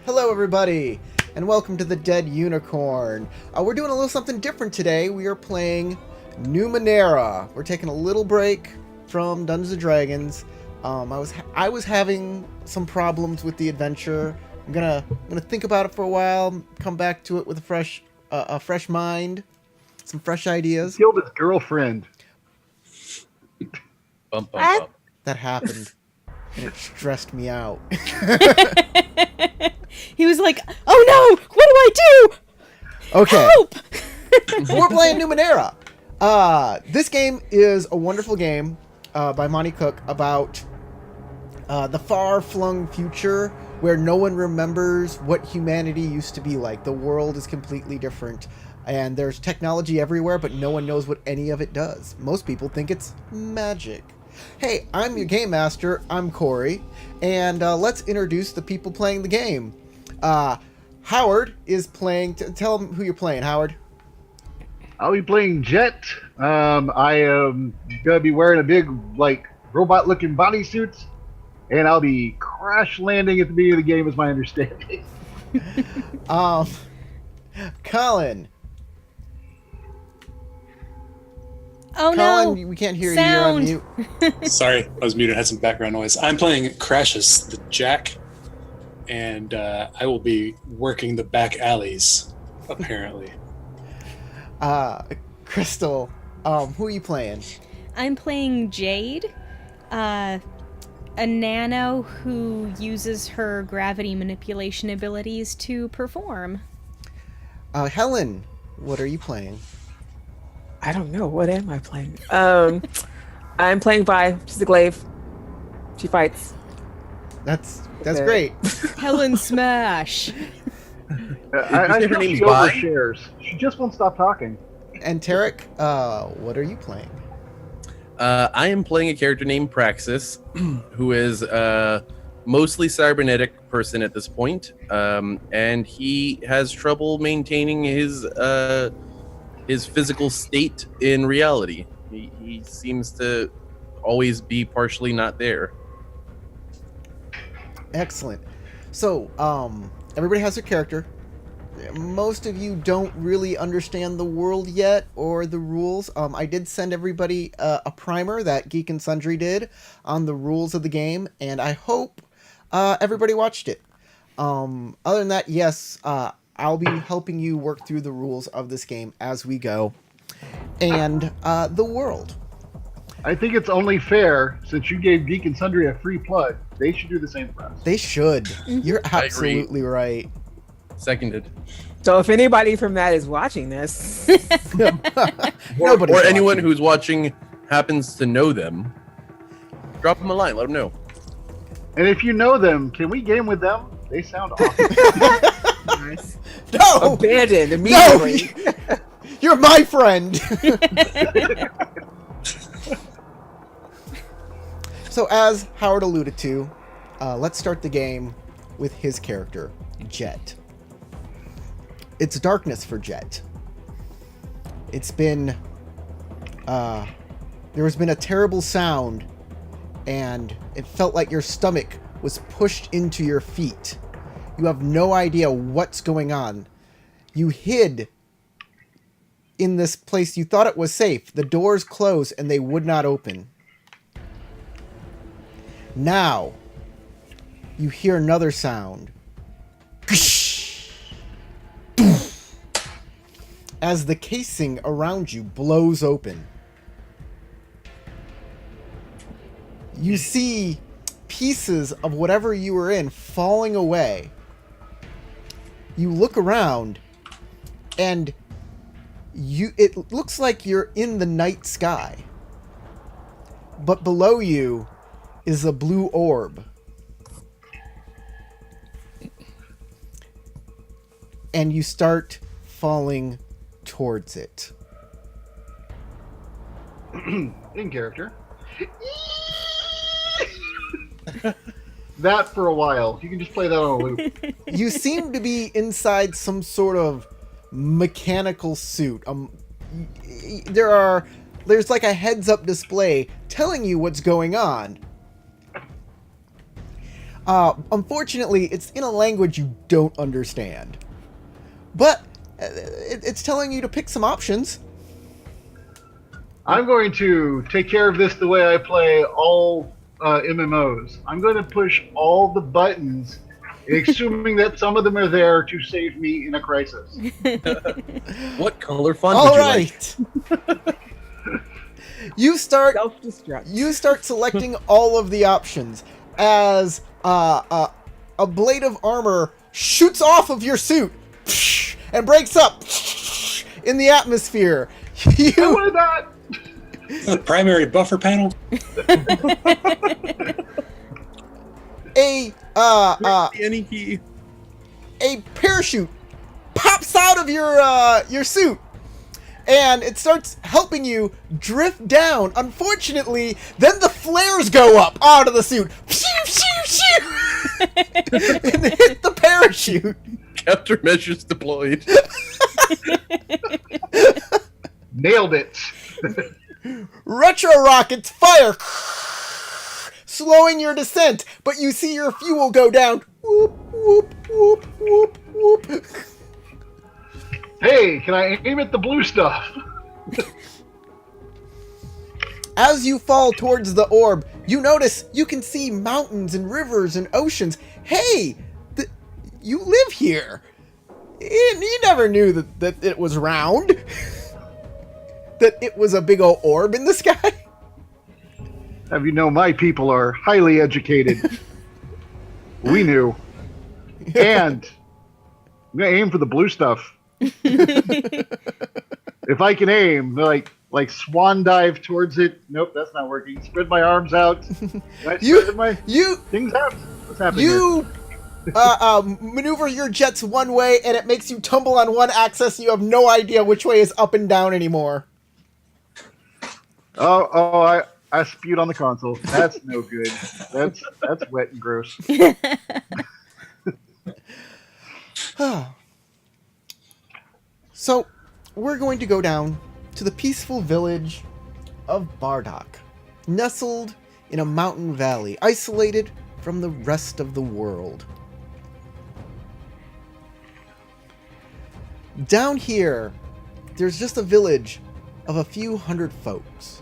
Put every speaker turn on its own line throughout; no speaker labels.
Hello everybody, and welcome to the Dead Unicorn. We're doing a little something different today. We are playing Numenera. We're taking a little break from Dungeons & Dragons. I was having some problems with the adventure. I'm gonna think about it for a while, come back to it with a fresh mind, some fresh ideas.
He killed his girlfriend.
Bump, bump.
That happened, and it stressed me out.
He was like, "Oh no, what do I do?
Okay.
Help!"
We're playing Numenera. This game is a wonderful game by Monty Cook about the far-flung future where no one remembers what humanity used to be like. The world is completely different, and there's technology everywhere, but no one knows what any of it does. Most people think it's magic. Hey, I'm your game master. I'm Corey, and let's introduce the people playing the game. Howard is playing. Tell them who you're playing, Howard.
I'll be playing Jet. I am gonna be wearing a big, robot-looking bodysuit, and I'll be crash landing at the beginning of the game, is my understanding.
Colin.
Oh
Colin,
no!
we can't hear
Sound.
you. You're on mute.
Sorry, I was muted. Had some background noise. I'm playing Crashes, the Jack, and I will be working the back alleys, apparently.
Crystal, who are you playing?
I'm playing Jade, a nano who uses her gravity manipulation abilities to perform.
Helen, what are you playing?
I don't know. What am I playing? I'm playing Vi. She's a glaive. She fights.
That's
Okay.
great.
Helen Smash.
I
her
feel
name's
she
Vi?
overshares. She just won't stop talking.
And Tarek, what are you playing?
I am playing a character named Praxis, who is a mostly cybernetic person at this point, and he has trouble maintaining his physical state in reality. He seems to always be partially not there.
Excellent. So, everybody has their character. Most of you don't really understand the world yet or the rules. I did send everybody a primer that Geek and Sundry did on the rules of the game, and I hope everybody watched it. Other than that, yes, I'll be helping you work through the rules of this game as we go. And the world.
I think it's only fair, since you gave Geek and Sundry a free plug, they should do the same for us.
They should. You're
I agree.
absolutely right.
Seconded.
So if anybody from that is watching this,
Nobody's
Or anyone
watching.
who's watching happens to know them, drop them a line. Let them know.
And if you know them, can we game with them? They sound awesome.
nice.
No!
Abandoned
No!
immediately.
You're my friend! So as Howard alluded to, let's start the game with his character, Jet. It's darkness for Jet. It's been... there has been a terrible sound, and it felt like your stomach was pushed into your feet. You have no idea what's going on. You hid in this place. You thought it was safe. The doors closed and they would not open. Now, you hear another sound. As the casing around you blows open. You see pieces of whatever you were in falling away. You look around, and it looks like you're in the night sky. But below you is a blue orb. And you start falling towards it.
In character. That for a while. You can just play that on a loop.
You seem to be inside some sort of mechanical suit. There's like a heads-up display telling you what's going on. Unfortunately, it's in a language you don't understand. But it's telling you to pick some options.
I'm going to take care of this the way I play all MMOs. I'm going to push all the buttons, assuming that some of them are there to save me in a crisis.
What color font
All
would you
right. You start
Self-destruct.
selecting all of the options as a blade of armor shoots off of your suit and breaks up in the atmosphere.
I wanted that!
The primary buffer panel.
A
like? Any key.
a parachute pops out of your suit, and it starts helping you drift down. Unfortunately, then the flares go up out of the suit and hit the parachute.
Countermeasures deployed.
Nailed it.
Retro rockets fire, slowing your descent, but you see your fuel go down. Whoop, whoop, whoop, whoop, whoop.
Hey, can I aim at the blue stuff?
As you fall towards the orb, you notice you can see mountains and rivers and oceans. Hey, you live here. You never knew that it was round. That it was a big old orb in the sky.
Have you know my people are highly educated. We knew. And I'm going to aim for the blue stuff. If I can aim, like swan dive towards it. Nope, that's not working. Spread my arms out. Things happen. What's happening
You maneuver your jets one way, and it makes you tumble on one axis. You have no idea which way is up and down anymore.
Oh, I spewed on the console. That's no good. That's wet and gross.
So, we're going to go down to the peaceful village of Bardock, nestled in a mountain valley, isolated from the rest of the world. Down here, there's just a village of a few hundred folks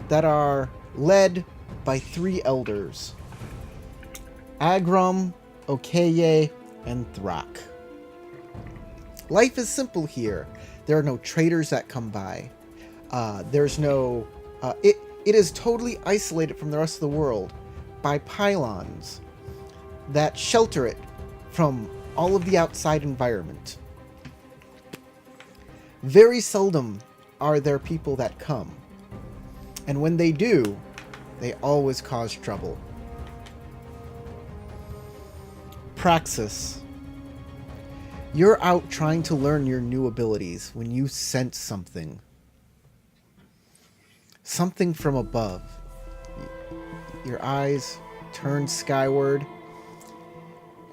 that are led by 3 elders: Agrum, Okeye, and Thrak. Life is simple here. There are no traders that come by. There's no... It is totally isolated from the rest of the world by pylons that shelter it from all of the outside environment. Very seldom are there people that come. And when they do, they always cause trouble. Praxis. You're out trying to learn your new abilities when you sense something. Something from above. Your eyes turn skyward,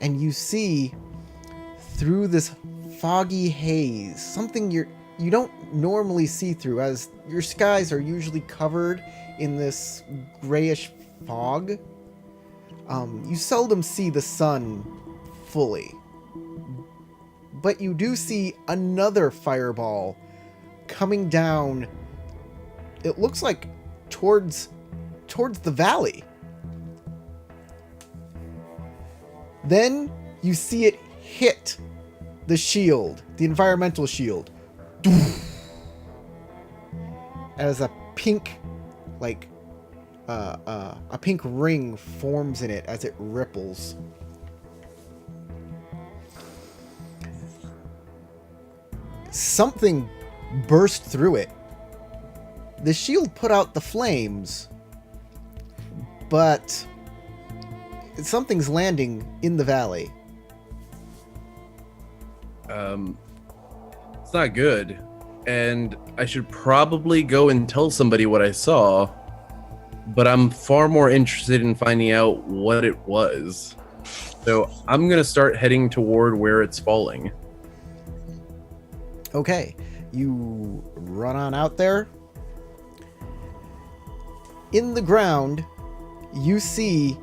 and you see through this foggy haze something you don't normally see through, as your skies are usually covered in this grayish fog. You seldom see the sun fully. But you do see another fireball coming down. It looks like towards the valley. Then you see it hit the shield, the environmental shield. As a pink, a pink ring forms in it as it ripples. Something burst through it. The shield put out the flames, but something's landing in the valley.
It's not good. And I should probably go and tell somebody what I saw, but I'm far more interested in finding out what it was. So I'm going to start heading toward where it's falling.
Okay, you run on out there. In the ground, you see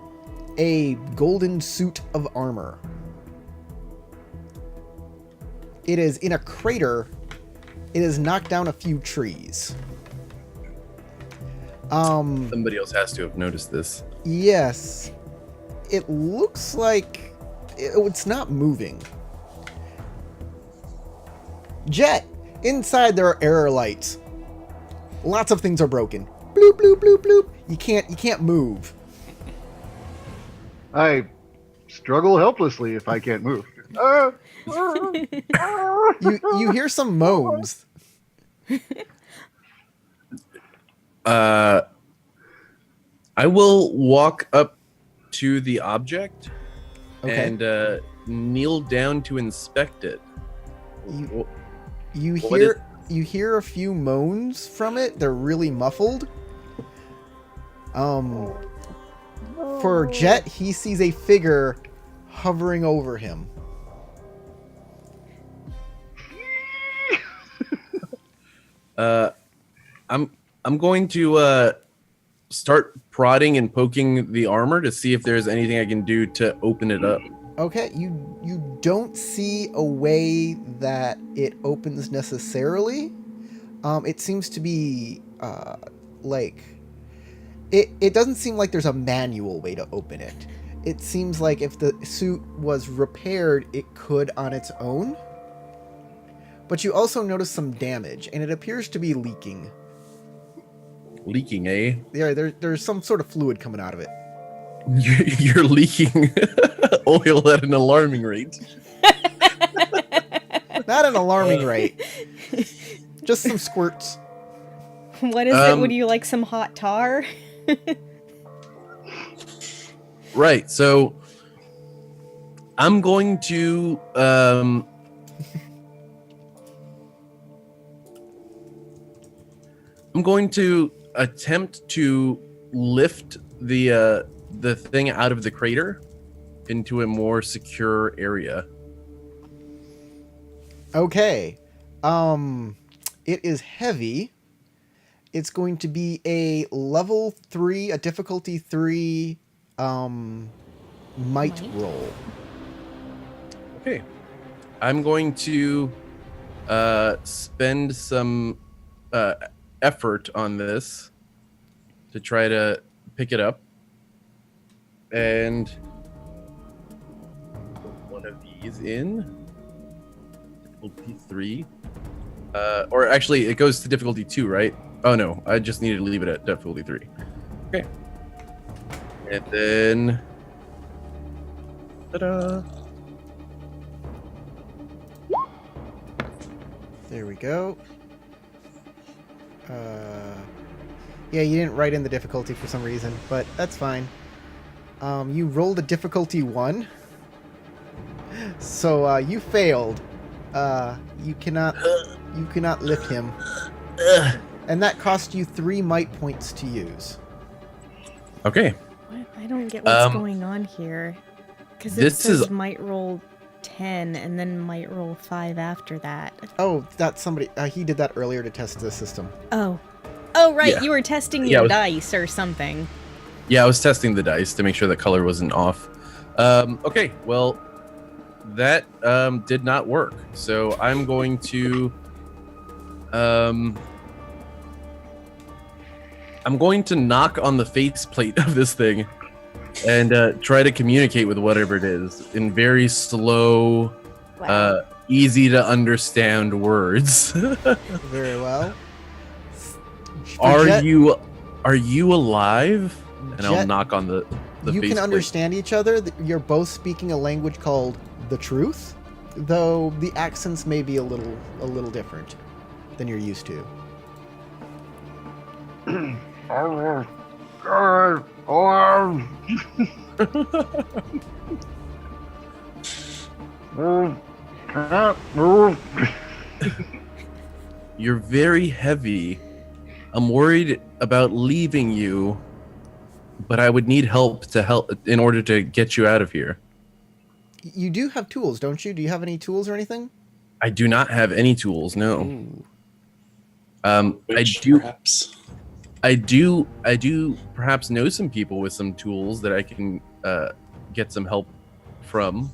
a golden suit of armor. It is in a crater. It has knocked down a few trees.
Somebody else has to have noticed this.
Yes. It looks like it's not moving. Jet, inside there are error lights. Lots of things are broken. Bloop, bloop, bloop, bloop. You can't move.
I struggle helplessly if I can't move.
You hear some moans.
I will walk up to the object and kneel down to inspect it.
You
What
hear a few moans from it. They're really muffled. For Jet, he sees a figure hovering over him.
I'm going to start prodding and poking the armor to see if there's anything I can do to open it up.
Okay, you don't see a way that it opens necessarily. It seems to be like it doesn't seem like there's a manual way to open it. It seems like if the suit was repaired, it could on its own. But you also notice some damage, and it appears to be leaking.
Leaking, eh?
Yeah, there's some sort of fluid coming out of it.
You're leaking oil at an alarming rate.
Not an alarming rate. Just some squirts.
What is it? Would you like some hot tar?
Right, so I'm going to attempt to lift the thing out of the crater into a more secure area.
Okay. It is heavy. It's going to be a level 3, a difficulty 3 might roll.
Okay. I'm going to spend some effort on this to try to pick it up. And one of these in difficulty 3. Or actually, it goes to difficulty 2, right? Oh no, I just needed to leave it at difficulty 3. Okay. And then... Ta-da!
There we go. Yeah, you didn't write in the difficulty for some reason, but that's fine. You rolled a difficulty 1. So, you failed. You cannot lift him. And that cost you 3 might points to use.
Okay.
What? I don't get what's going on here. Because it says might roll 10 and then might roll 5 after that.
Oh, that's somebody. He did that earlier to test the system.
Oh, right.
Yeah.
You were testing your dice or something.
Yeah, I was testing the dice to make sure the color wasn't off. Okay, well, that did not work. So I'm going to... I'm going to knock on the faceplate of this thing and try to communicate with whatever it is in very slow, easy to understand words.
Very well.
Are you alive? And
Jet,
I'll knock on the
you
faceplate.
can understand each other. You're both speaking a language called the truth, though the accents may be a little different than you're used to.
You're very heavy. I'm worried about leaving you, but I would need help in order to get you out of here.
You do have tools, don't you? Do you have any tools or anything?
I do not have any tools, no.
Ooh.
Perhaps.
I do perhaps know some people with some tools that I can get some help from.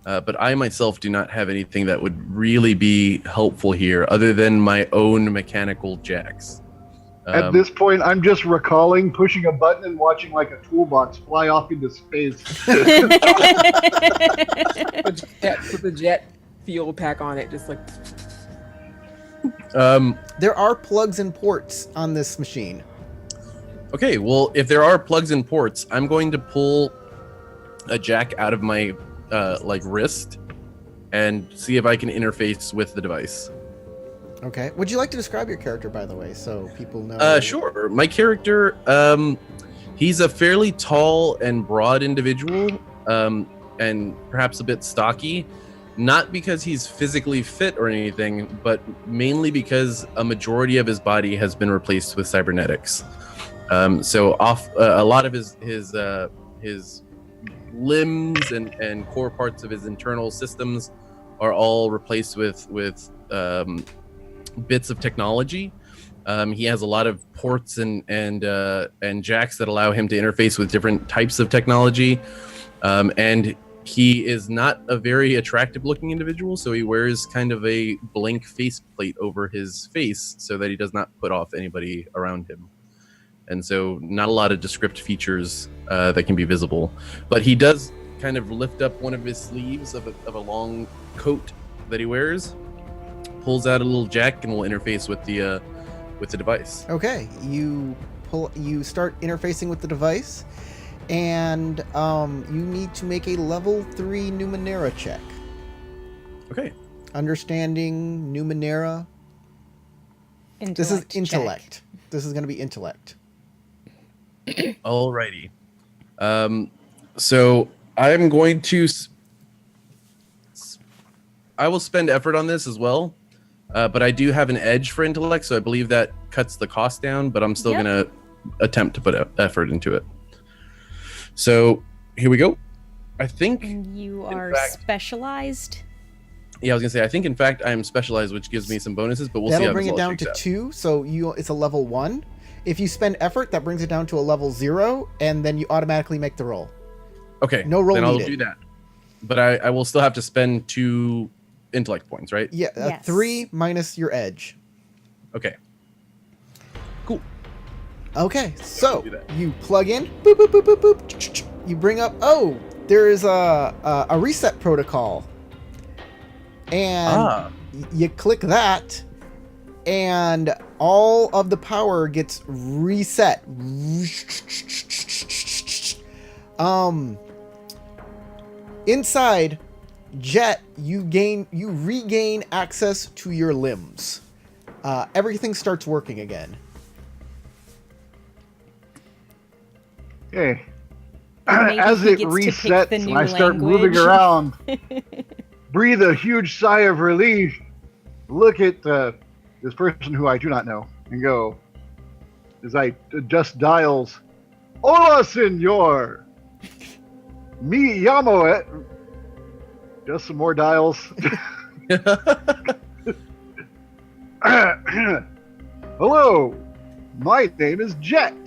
But I myself do not have anything that would really be helpful here other than my own mechanical jacks.
At this point, I'm just recalling pushing a button and watching like a toolbox fly off into space.
Put the jet fuel pack on it, just like.
There are plugs and ports on this machine.
Okay, well, if there are plugs and ports, I'm going to pull a jack out of my wrist and see if I can interface with the device.
Okay. Would you like to describe your character, by the way, so people know?
Sure. My character, he's a fairly tall and broad individual, and perhaps a bit stocky. Not because he's physically fit or anything, but mainly because a majority of his body has been replaced with cybernetics. So a lot of his limbs and core parts of his internal systems are all replaced with bits of technology. He has a lot of ports and jacks that allow him to interface with different types of technology, and he is not a very attractive looking individual, so he wears kind of a blank faceplate over his face so that he does not put off anybody around him. And so not a lot of descript features that can be visible, but he does kind of lift up one of his sleeves of a long coat that he wears, pulls out a little jack, and will interface with the device.
Okay, you start interfacing with the device, and you need to make a level 3 Numenera check.
Okay.
Understanding Numenera. This is intellect.
Check.
This is going to be intellect.
Alrighty. So I'm going to. I will spend effort on this as well, but I do have an edge for intellect, so I believe that cuts the cost down. But I'm still going to attempt to put effort into it. So here we go. I think
you are specialized.
Yeah, I was gonna say. I think in fact I am specialized, which gives me some bonuses. But we'll see how
that'll bring
this
it
all
down
shakes
to
out.
2. So it's a level 1. If you spend effort, that brings it down to a level 0, and then you automatically make the roll.
Okay.
No roll
then I'll
needed.
do that. But I will still have to spend 2 intellect points, right?
Yeah,
Yes.
3 minus your edge.
Okay. Cool.
Okay, so
do that.
you plug in, boop, boop, boop, boop, boop. You bring up, there is a reset protocol. And you click that, and all of the power gets reset. Inside Jet, you regain access to your limbs. Everything starts working again.
Okay.
Maybe
As
he
it
gets to pick
resets
the
and
new
I start moving
language.
around, breathe a huge sigh of relief, look at this person who I do not know, and go, as I adjust dials, Hola, senor! Me llamo it. Just some more dials. Hello, my name is Jet.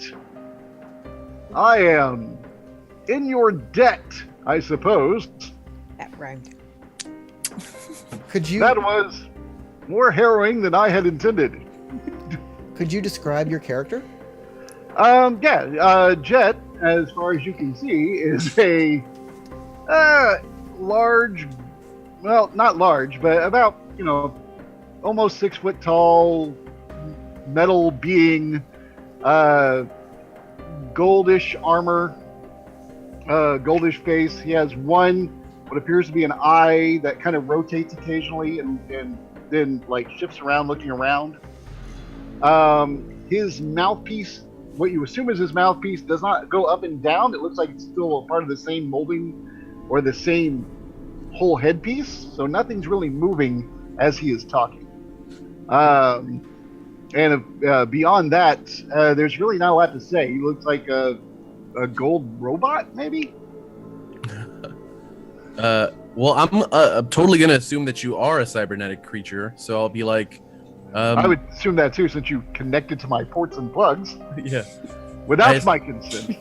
I am in your debt, I suppose.
That rhymed.
Could you
That was more harrowing than I had intended.
describe your character?
Jet, as far as you can see, is a large, well, not large, but about, almost 6 foot tall metal being, goldish armor, goldish face. He has what appears to be an eye that kind of rotates occasionally and then like shifts around looking around. His mouthpiece, what you assume is his mouthpiece, does not go up and down. It looks like it's still a part of the same molding or the same whole headpiece, so nothing's really moving as he is talking. Beyond that, there's really not a lot to say. He looks like a gold robot, maybe?
Well, I'm totally going to assume that you are a cybernetic creature, so I'll be like...
I would assume that too, since you connected to my ports and plugs
Yeah.
without my consent.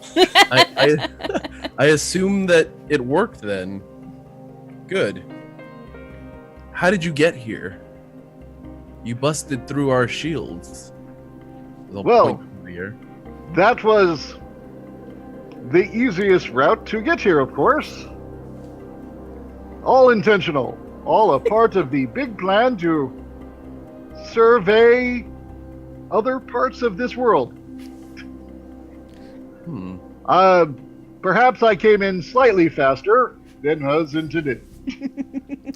I I assume that it worked then. Good. How did you get here? You busted through our shields.
Well, that was the easiest route to get here, of course. All intentional. All a part of the big plan to survey other parts of this world. Perhaps I came in slightly faster than was intended.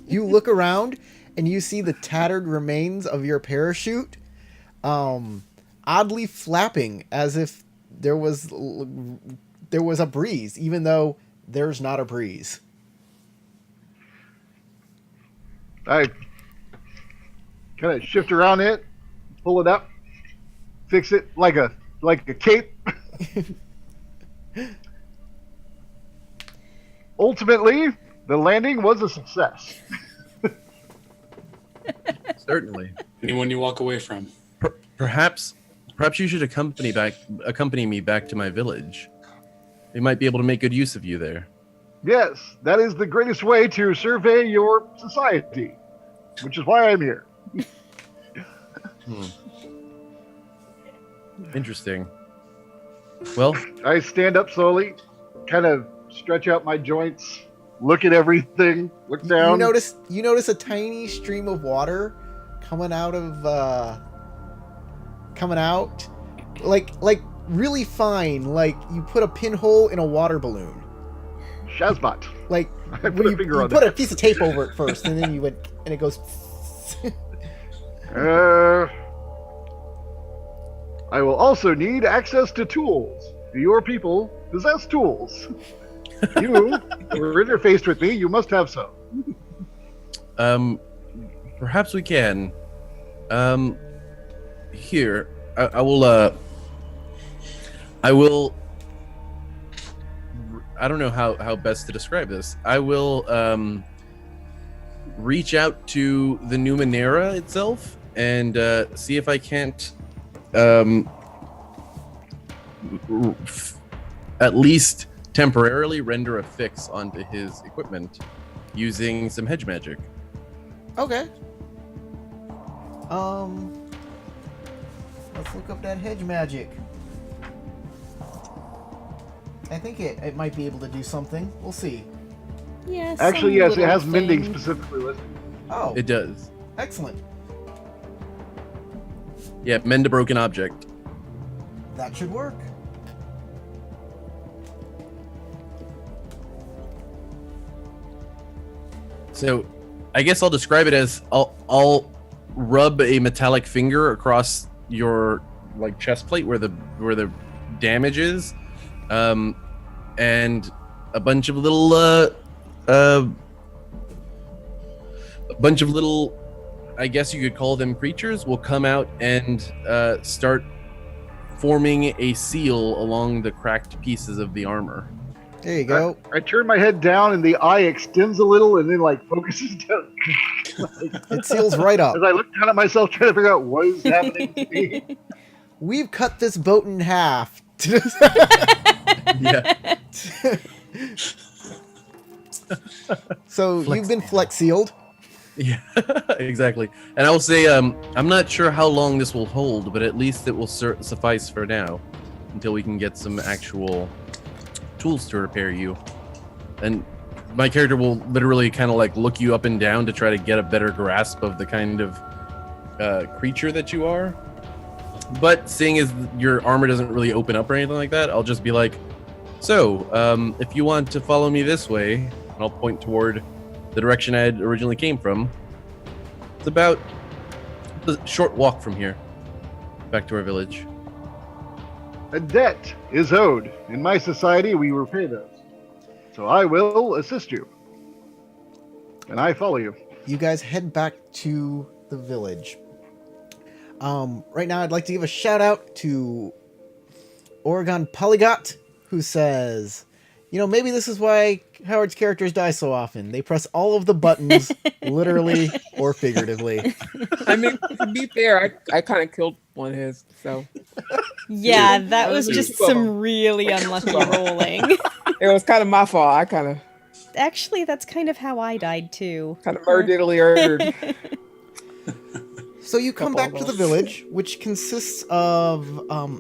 You look around and you see the tattered remains of your parachute, oddly flapping as if there was a breeze, even though there's not a breeze.
I kind of shift around it, pull it up, fix it like a cape. Ultimately, the landing was a success.
Certainly.
Anyone you walk away from.
Perhaps you should accompany me back to my village. We might be able to make good use of you there.
Yes, that is the greatest way to survey your society, which is why I'm here.
Interesting. Well,
I stand up slowly, kind of stretch out my joints, look at everything, look down.
You notice a tiny stream of water coming out, like really fine, like you put a pinhole in a water balloon.
Shazbot.
Like
I put a finger on
put
that.
a piece of tape over it first, and then you went, and it goes.
I will also need access to tools. Do your people possess tools? You were interfaced with me. You must have some.
Perhaps we can. Here, I will. I don't know how best to describe this. I will reach out to the Numenera itself and see if I can't at least temporarily render a fix onto his equipment using some hedge magic.
Okay. Let's look up that hedge magic. I think it might be able to do something. We'll see.
Yes.
Actually, yes, it has mending specifically listed.
Oh.
It does.
Excellent.
Yeah, mend a broken object.
That should work.
So, I guess I'll describe it as I'll rub a metallic finger across your chest plate where the damage is, and a bunch of little I guess you could call them creatures will come out and start forming a seal along the cracked pieces of the armor.
There you go.
I turn my head down and the eye extends a little and then focuses down.
It seals right up.
As I look down at myself trying to figure out what is happening to me.
We've cut this boat in half.
Yeah.
So you've been flex sealed.
Yeah, exactly. And I will say, I'm not sure how long this will hold, but at least it will suffice for now, until we can get some actual tools to repair you. And my character will literally kind of look you up and down to try to get a better grasp of the kind of creature that you are. But seeing as your armor doesn't really open up or anything like that, I'll just be like, so, if you want to follow me this way, and I'll point toward the direction I had originally came from. It's about a short walk from here, back to our village.
A debt is owed. In my society, we repay those. So I will assist you. And I follow you.
You guys head back to the village. Right now, I'd like to give a shout out to Oregon Polygot, who says, maybe this is why Howard's characters die so often. They press all of the buttons, literally or figuratively.
I mean, to be fair, I kind of killed one of his, so.
Yeah, that was
Two
just
of
some
them.
really unlucky rolling.
It was kind of my fault. I kind
Actually, that's kind of how I died too.
of murderedly ordered.
So you come
Couple
back
of
to the
those.
village, which consists of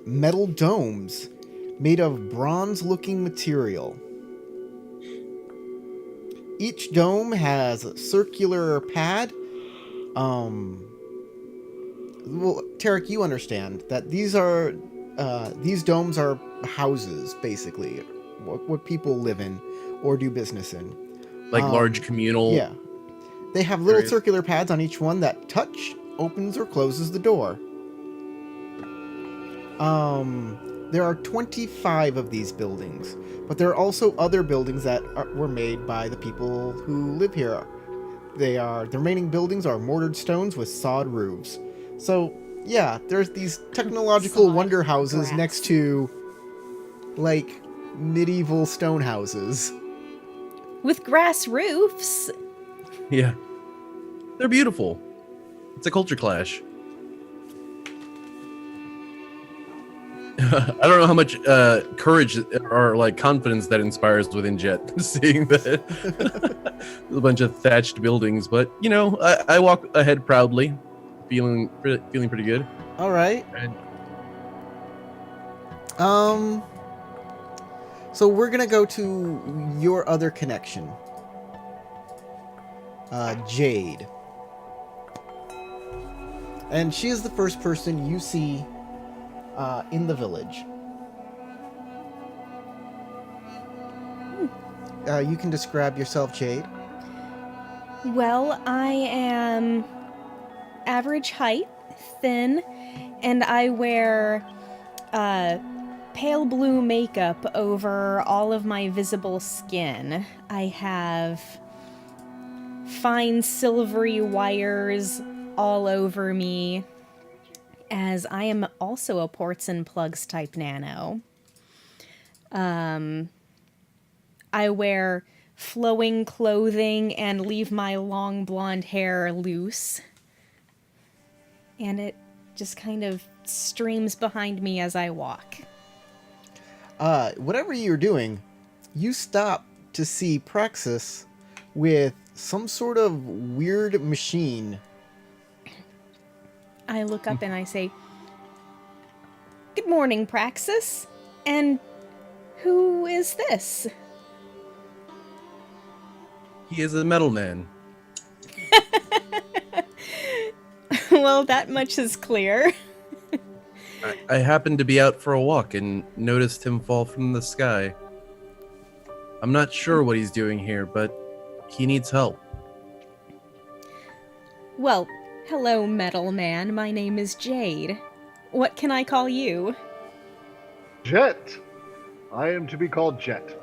metal domes made of bronze-looking material. Each dome has a circular pad. Well, Tarek, you understand that these domes are houses, basically, what people live in or do business in.
Like large communal.
Yeah. They have little
areas.
circular pads on each one that touch, opens, or closes the door. There are 25 of these buildings, but there are also other buildings that were made by the people who live here. The remaining buildings are mortared stones with sod roofs. So, yeah, there's these technological
Sod
wonder houses
grass.
next to, like, medieval stone houses.
With grass roofs.
Yeah. They're beautiful. It's a culture clash. I don't know how much courage or like confidence that inspires within Jet, seeing that a bunch of thatched buildings. But you know, I walk ahead proudly, feeling pretty good.
All right.
And
So we're gonna go to your other connection, Jade, and she is the first person you see in the village. You can describe yourself, Jade.
Well, I am average height, thin, and I wear pale blue makeup over all of my visible skin. I have fine silvery wires all over me, as I am also a ports and plugs type nano. I wear flowing clothing and leave my long blonde hair loose. And it just kind of streams behind me as I walk.
Whatever you're doing, you stop to see Praxis with some sort of weird machine.
I look up and I say, "Good morning, Praxis. And who is this?"
he is a metal man.
Well, that much is clear.
I happened to be out for a walk and noticed him fall from the sky. I'm not sure what he's doing here, but he needs help.
Well, hello, metal man. My name is Jade. What can I call you?
Jet. I am to be called Jet.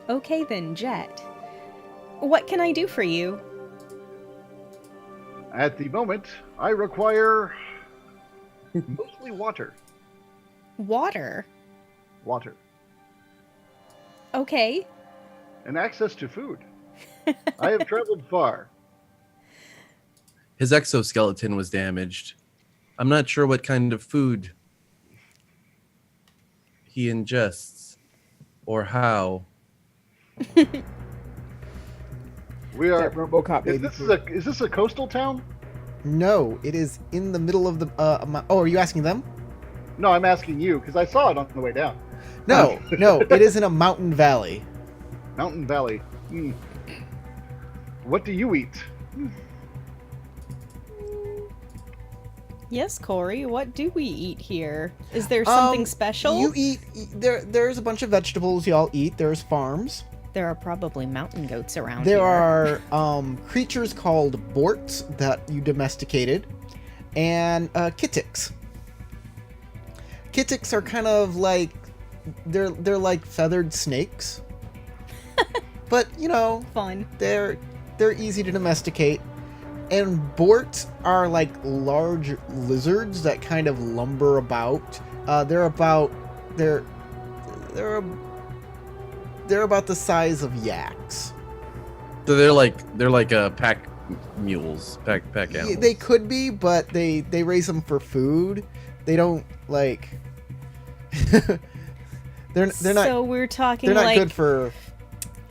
Okay then, Jet. What can I do for you?
At the moment, I require mostly water.
Water.
Water.
Okay.
And access to food. I have traveled far.
His exoskeleton was damaged. I'm not sure what kind of food he ingests or how.
We are.
That RoboCop baby.
Is this a coastal town?
No, it is in the middle of the. Oh, are you asking them?
No, I'm asking you because I saw it on the way down.
No, no, it is in a mountain valley.
Mountain Valley. Hmm. What do you eat?
Yes, Corey, what do we eat here? Is there something special?
You eat. There's a bunch of vegetables y'all eat. There's farms.
There are probably mountain goats around
There
here.
are creatures called Borts that you domesticated, and Kittiks. Kittiks are kind of like they're like feathered snakes, but you know
Fun.
they're easy to domesticate. And Bort are like large lizards that kind of lumber about. They're about the size of yaks.
So they're like pack mules, pack animals.
They could be, but they raise them for food. They don't like. they're not.
So we're talking
They're not
like
good for.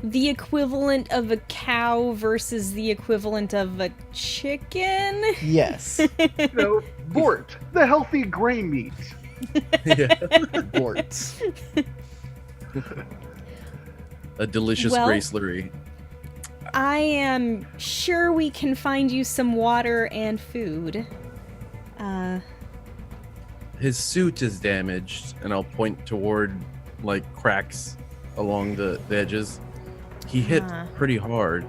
the equivalent of a cow versus the equivalent of a chicken.
Yes.
You know, Bort, the healthy grain meat.
Yeah.
Borts.
A delicious
Well-
gracelery.
I am sure we can find you some water and food.
His suit is damaged, and I'll point toward like cracks along the edges. He hit
Ah.
pretty hard.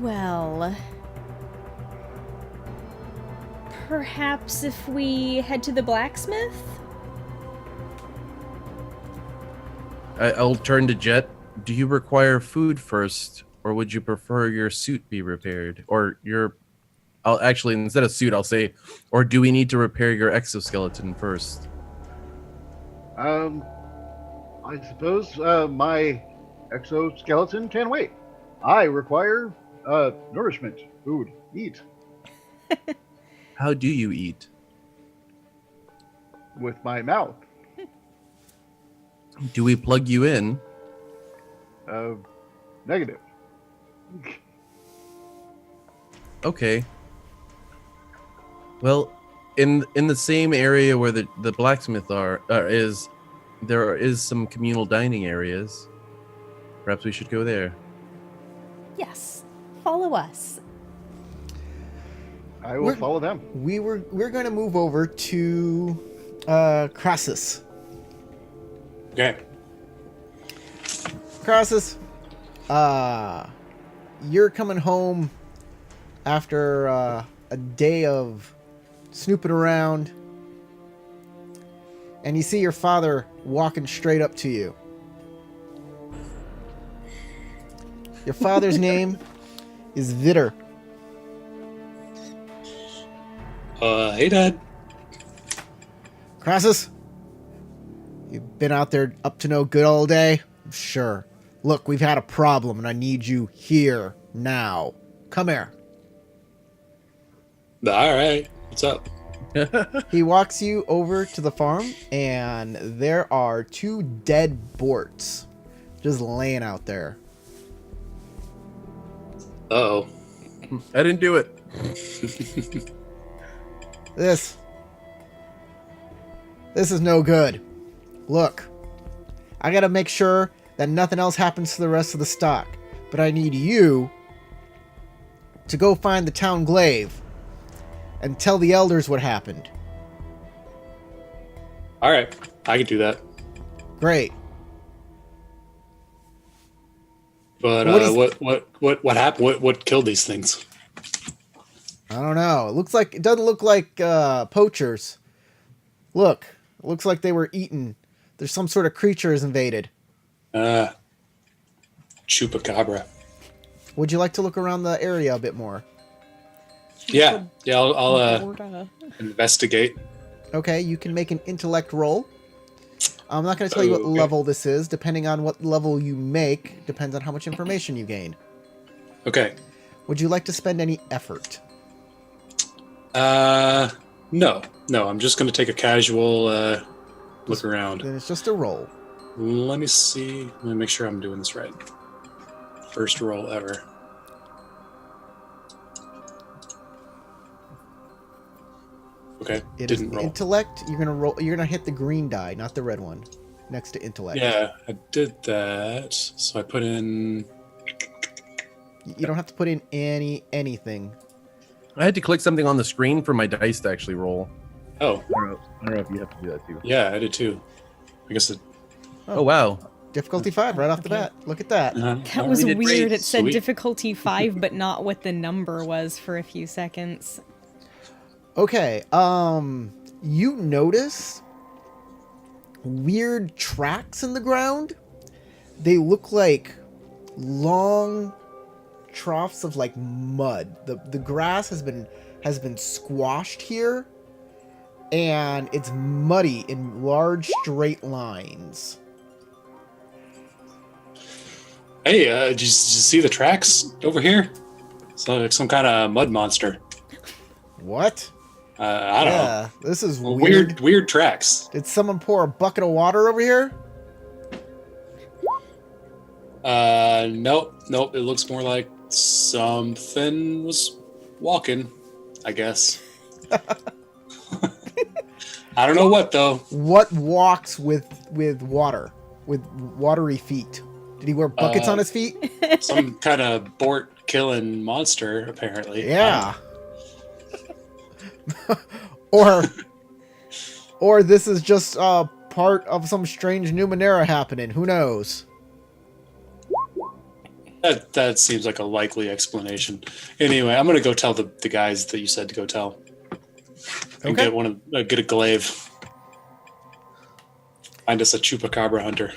Well, perhaps if we head to the blacksmith?
I'll turn to Jet. Do you require food first, or would you prefer your suit be repaired? Or I'll actually, instead of suit, I'll say, or do we need to repair your exoskeleton first?
I suppose my exoskeleton can wait. I require nourishment, food, eat
How do you eat?
with my mouth.
Do we plug you in?
Negative.
Okay. Well, in the same area where the blacksmith is, there is some communal dining areas. Perhaps we should go there.
Yes. Follow us.
I will
We're-
follow them.
We're going to move over to Crassus.
Okay.
Crassus, you're coming home after a day of snooping around, and you see your father walking straight up to you. Your father's name is Vitter.
Hey, Dad.
Crassus, you've been out there up to no good all day? Sure. Look, we've had a problem, and I need you here, now. Come here.
All right. What's up?
He walks you over to the farm, and there are 2 dead Borts just laying out there.
Uh-oh.
I didn't do it.
This is no good. Look, I gotta make sure that nothing else happens to the rest of the stock, but I need you to go find the town glaive and tell the elders what happened.
All right. I can do that.
Great.
But what happened? What killed these things?
I don't know. It doesn't look like poachers. Look, it looks like they were eaten. There's some sort of creature has invaded.
Chupacabra.
Would you like to look around the area a bit more?
Yeah. I'll investigate.
Okay, you can make an intellect roll. I'm not going to tell you what
Okay.
level this is. Depending on what level you make, depends on how much information you gain.
Okay.
Would you like to spend any effort?
No. I'm just gonna take a casual look around.
Then it's just a roll.
Let me see. Let me make sure I'm doing this right. First roll ever. Okay,
It is
didn't roll.
intellect. You're gonna hit the green die, not the red one, next to intellect.
Yeah, I did that. So I put in.
You don't have to put in anything.
I had to click something on the screen for my dice to actually roll.
Oh,
I don't know if you have to do that too.
yeah, I did too. I guess it.
Oh wow.
Difficulty 5 right off the bat. Look at that.
That was
did
weird.
great.
It said
Sweet.
difficulty 5, but not what the number was for a few seconds.
Okay, you notice weird tracks in the ground. They look like long troughs of like mud. The grass has been squashed here, and it's muddy in large straight lines.
Hey, did you see the tracks over here? It's like some kind of mud monster.
What?
I don't know.
Yeah, this is
Well,
weird.
weird tracks.
Did someone pour a bucket of water over here?
Nope. It looks more like something was walking, I guess. I don't know what though.
What walks with water, with watery feet? Did he wear buckets on his feet?
Some kind of Bort killing monster, apparently.
Yeah. or this is just part of some strange Numenera happening. Who knows?
That seems like a likely explanation. Anyway, I'm gonna go tell the guys that you said to go tell. And
Okay.
get a glaive. Find us a chupacabra hunter.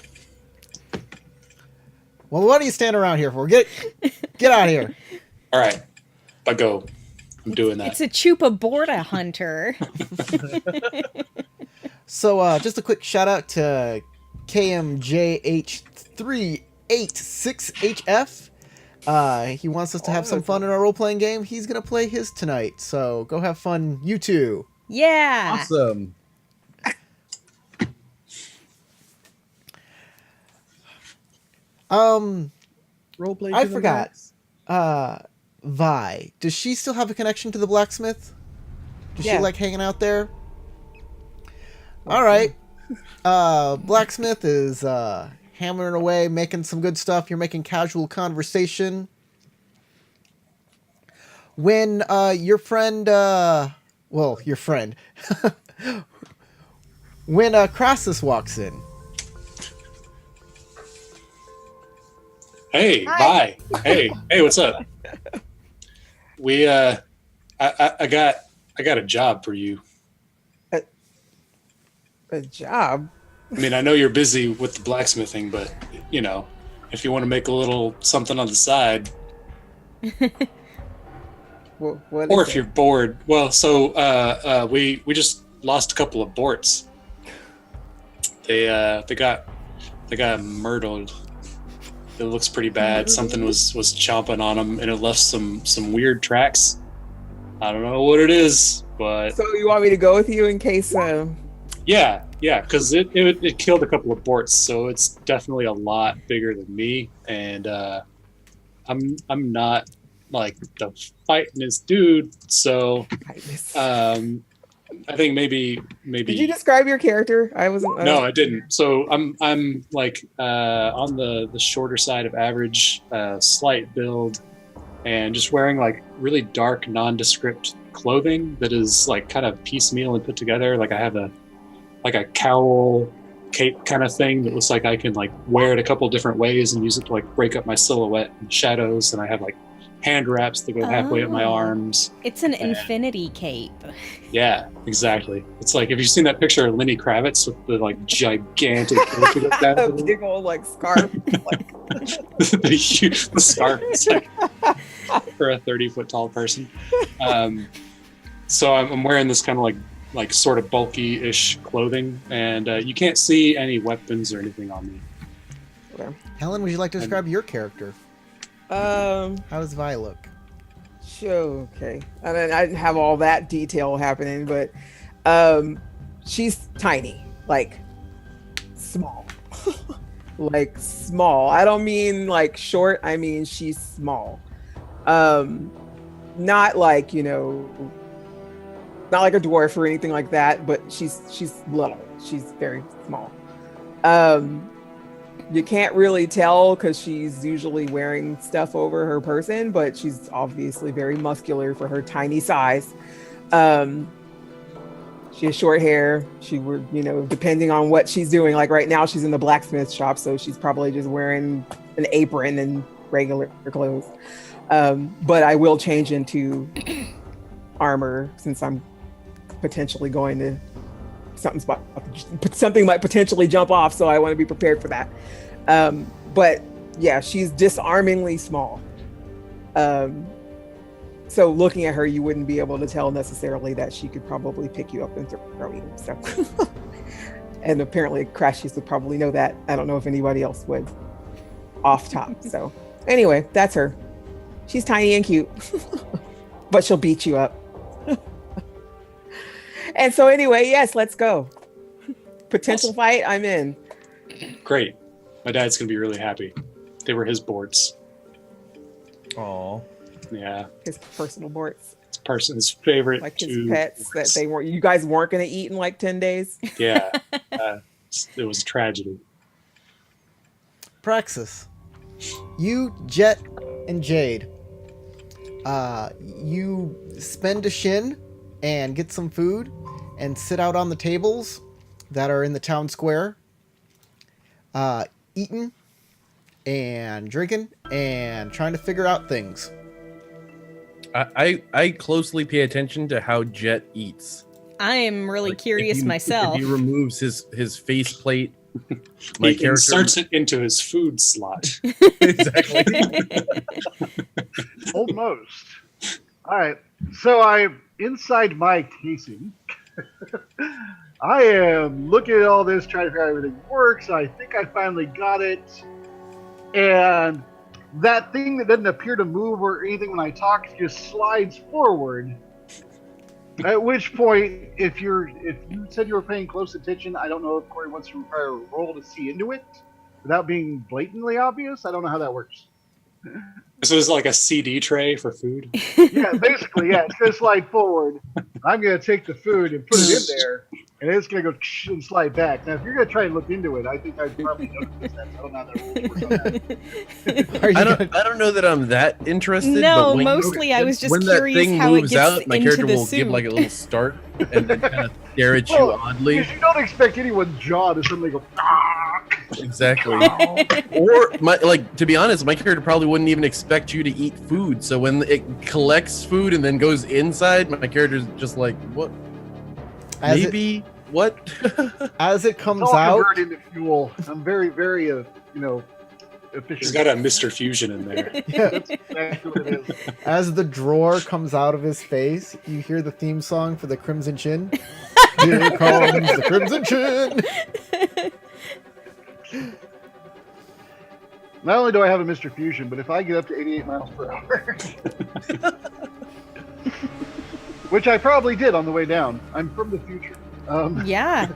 Well, what are you standing around here for? Get out of here.
All right, I go. I'm doing that.
It's a Chupaborda hunter.
So, just a quick shout out to KMJH386HF. He wants us to have some fun in our role-playing game. He's gonna play his tonight, so go have fun, you two.
Yeah.
Awesome. Roleplay.
I forgot. Vi, does she still have a connection to the blacksmith? Does she
Yeah.
like hanging out there? All right. Blacksmith is hammering away, making some good stuff. You're making casual conversation. When your friend, when Crassus walks in.
Hey, bye. Hey, what's up? We I got a job for you.
A job?
I mean, I know you're busy with the blacksmithing, but you know, if you want to make a little something on the side,
What
or
is
if
it?
you're bored. Well, so we just lost a couple of Borts. They got murdered. It looks pretty bad. Something was chomping on them, and it left some weird tracks. I don't know what it is, but
So you want me to go with you in case?
yeah, because it killed a couple of Borts, so it's definitely a lot bigger than me, and I'm not like the fightingest dude, so I think maybe.
Did you describe your character? I wasn't.
No, I didn't. So I'm like on the shorter side of average, slight build, and just wearing like really dark, nondescript clothing that is like kind of piecemeal and put together. Like I have a cowl cape kind of thing that looks like I can like wear it a couple different ways and use it to like break up my silhouette and shadows. And I have like hand wraps that go halfway up my arms.
It's an infinity cape.
Yeah, exactly. It's like, have you seen that picture of Lenny Kravitz with the like gigantic
A big old like scarf.
the scarf is like for a 30-foot tall person. So I'm wearing this kind of like sort of bulky-ish clothing, and you can't see any weapons or anything on me.
Okay.
Helen, would you like to describe your character? How does Vi look?
Sure. Okay. I mean, I didn't have all that detail happening, but she's tiny, like small, like small. I don't mean like short. I mean she's small. Not like not like a dwarf or anything like that, but she's little. She's very small. You can't really tell because she's usually wearing stuff over her person, but she's obviously very muscular for her tiny size. She has short hair. She would, depending on what she's doing. Like right now, she's in the blacksmith shop, so she's probably just wearing an apron and regular clothes. But I will change into armor since I'm potentially going to something might potentially jump off, so I want to be prepared for that. But yeah, she's disarmingly small. So looking at her, you wouldn't be able to tell necessarily that she could probably pick you up and throw you. So, and apparently Crashies would probably know that. I don't know if anybody else would off top. So anyway, that's her. She's tiny and cute, but she'll beat you up. And so anyway, yes, let's go. Potential fight, I'm in.
Great. My dad's gonna be really happy. They were his boards.
Aw.
Yeah,
His personal Borts,
his favorite.
like his
two
pets that
boards.
you guys weren't going to eat in like 10 days.
Yeah, it was a tragedy.
Praxis, you, Jet, and Jade, you spend a shin and get some food and sit out on the tables that are in the town square, eating and drinking and trying to figure out things.
I closely pay attention to how Jet eats.
I am really
Like,
curious myself.
If he removes his faceplate, my
He
character
inserts it into his food slot.
exactly.
Almost. All right. So I'm inside my casing. I am looking at all this, trying to figure out how everything works. I think I finally got it. And that thing that doesn't appear to move or anything when I talk just slides forward. At which point, if you said you were paying close attention, I don't know if Corey wants to require a roll to see into it without being blatantly obvious. I don't know how that works.
So it's like a CD tray for food.
Yeah, basically, yeah. It's going to slide forward. I'm going to take the food and put it in there, and it's going to go and slide back. Now, if you're going to try and look into it, I think I'd probably notice that. I don't know how that rules work on that.
I don't know that I'm that interested.
No,
but when,
mostly I was just
when
curious
that thing
how it
moves
gets
out, my
into
character
the
will give
soup.
like a little start and then kind of stare at you
Well,
oddly.
Because you don't expect anyone's jaw to suddenly go. "Ah!"
Exactly. Or to be honest, my character probably wouldn't even expect you to eat food. So when it collects food and then goes inside, my character's just like, what?
As
Maybe what?
As it comes
It's all
out,
converted into fuel. I'm very, very, efficient.
He's got a Mr. Fusion in there.
yeah,
That's exactly what it is.
as the drawer comes out of his face, you hear the theme song for the Crimson Chin. Here comes the Crimson Chin.
Not only do I have a Mr. Fusion, but if I get up to 88 miles per hour, which I probably did on the way down. I'm from the future.
Yeah.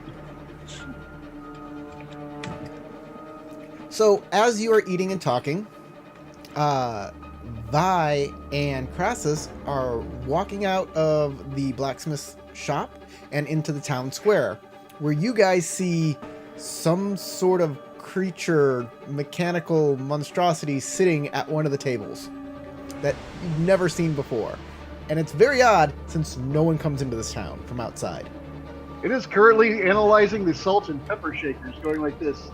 So, as you are eating and talking, Vi and Crassus are walking out of the blacksmith shop and into the town square, where you guys see some sort of creature, mechanical monstrosity sitting at one of the tables that you've never seen before. And it's very odd since no one comes into this town from outside.
It is currently analyzing the salt and pepper shakers, going like this.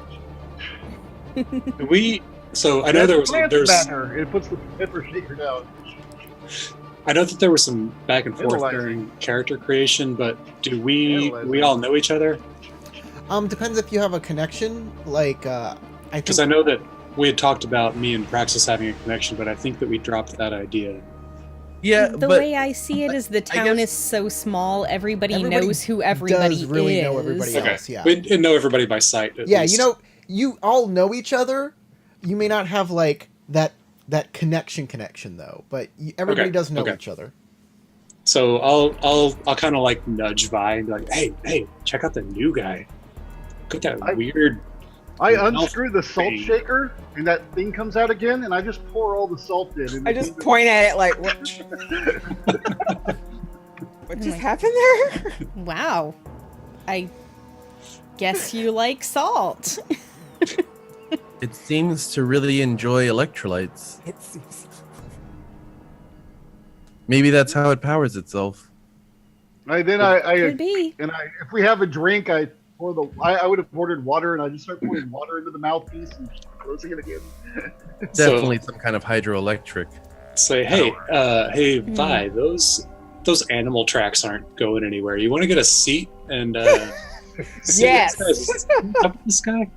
So I know there's
matter. It puts the pepper shaker down.
I know that there was some back and forth
Analyzing.
during character creation, but do we all know each other?
Depends if you have a connection. Like, I
Because
think
I know that we had talked about me and Praxis having a connection, but I think that we dropped that idea.
Yeah,
The
but
way I see it is the town is so small, everybody
Everybody
knows who everybody
does really
is.
know everybody
Okay,
else. Yeah.
we know everybody by sight. At
Yeah,
least.
you all know each other. You may not have like that connection though, but everybody
Okay,
does know
okay.
each other.
So I'll kind of like nudge Vi and be like, hey, check out the new guy. Look at that weird.
I
Mouth
unscrew the salt
thing.
shaker, and that thing comes out again, and I just pour all the salt in. And
I just point at it like, what? What just happened there?
Wow. I guess you like salt.
it seems to really enjoy electrolytes.
It's
Maybe that's how it powers itself.
Then
Could be.
if we have a drink, I pour I would have ordered water, and I just start pouring water into the mouthpiece and just closing it again.
Definitely some kind of hydroelectric.
Say, hey, Vi, those animal tracks aren't going anywhere. You want to get a seat and see
Yes.
this guy?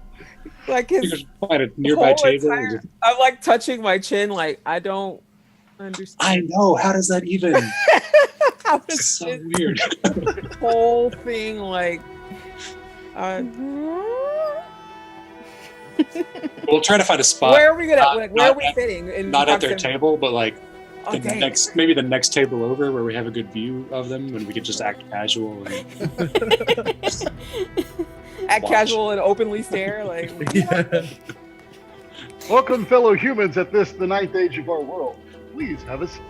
like
You
his
can find a nearby
whole
table.
entire- I'm like touching my chin, like I don't understand.
I know. How does that even?
How
It's
does
so
this
weird.
whole thing like?
We'll try to find a spot.
Where are we gonna?
not-
like, where are
not
we
at-
sitting? In
Not at their
proximity?
table, but like
Oh,
the
dang.
maybe the next table over where we have a good view of them and we could just act casual and
Act
watch.
casual and openly stare. Like,
Yeah.
Welcome, fellow humans, at this, the ninth age of our world. Please have a seat.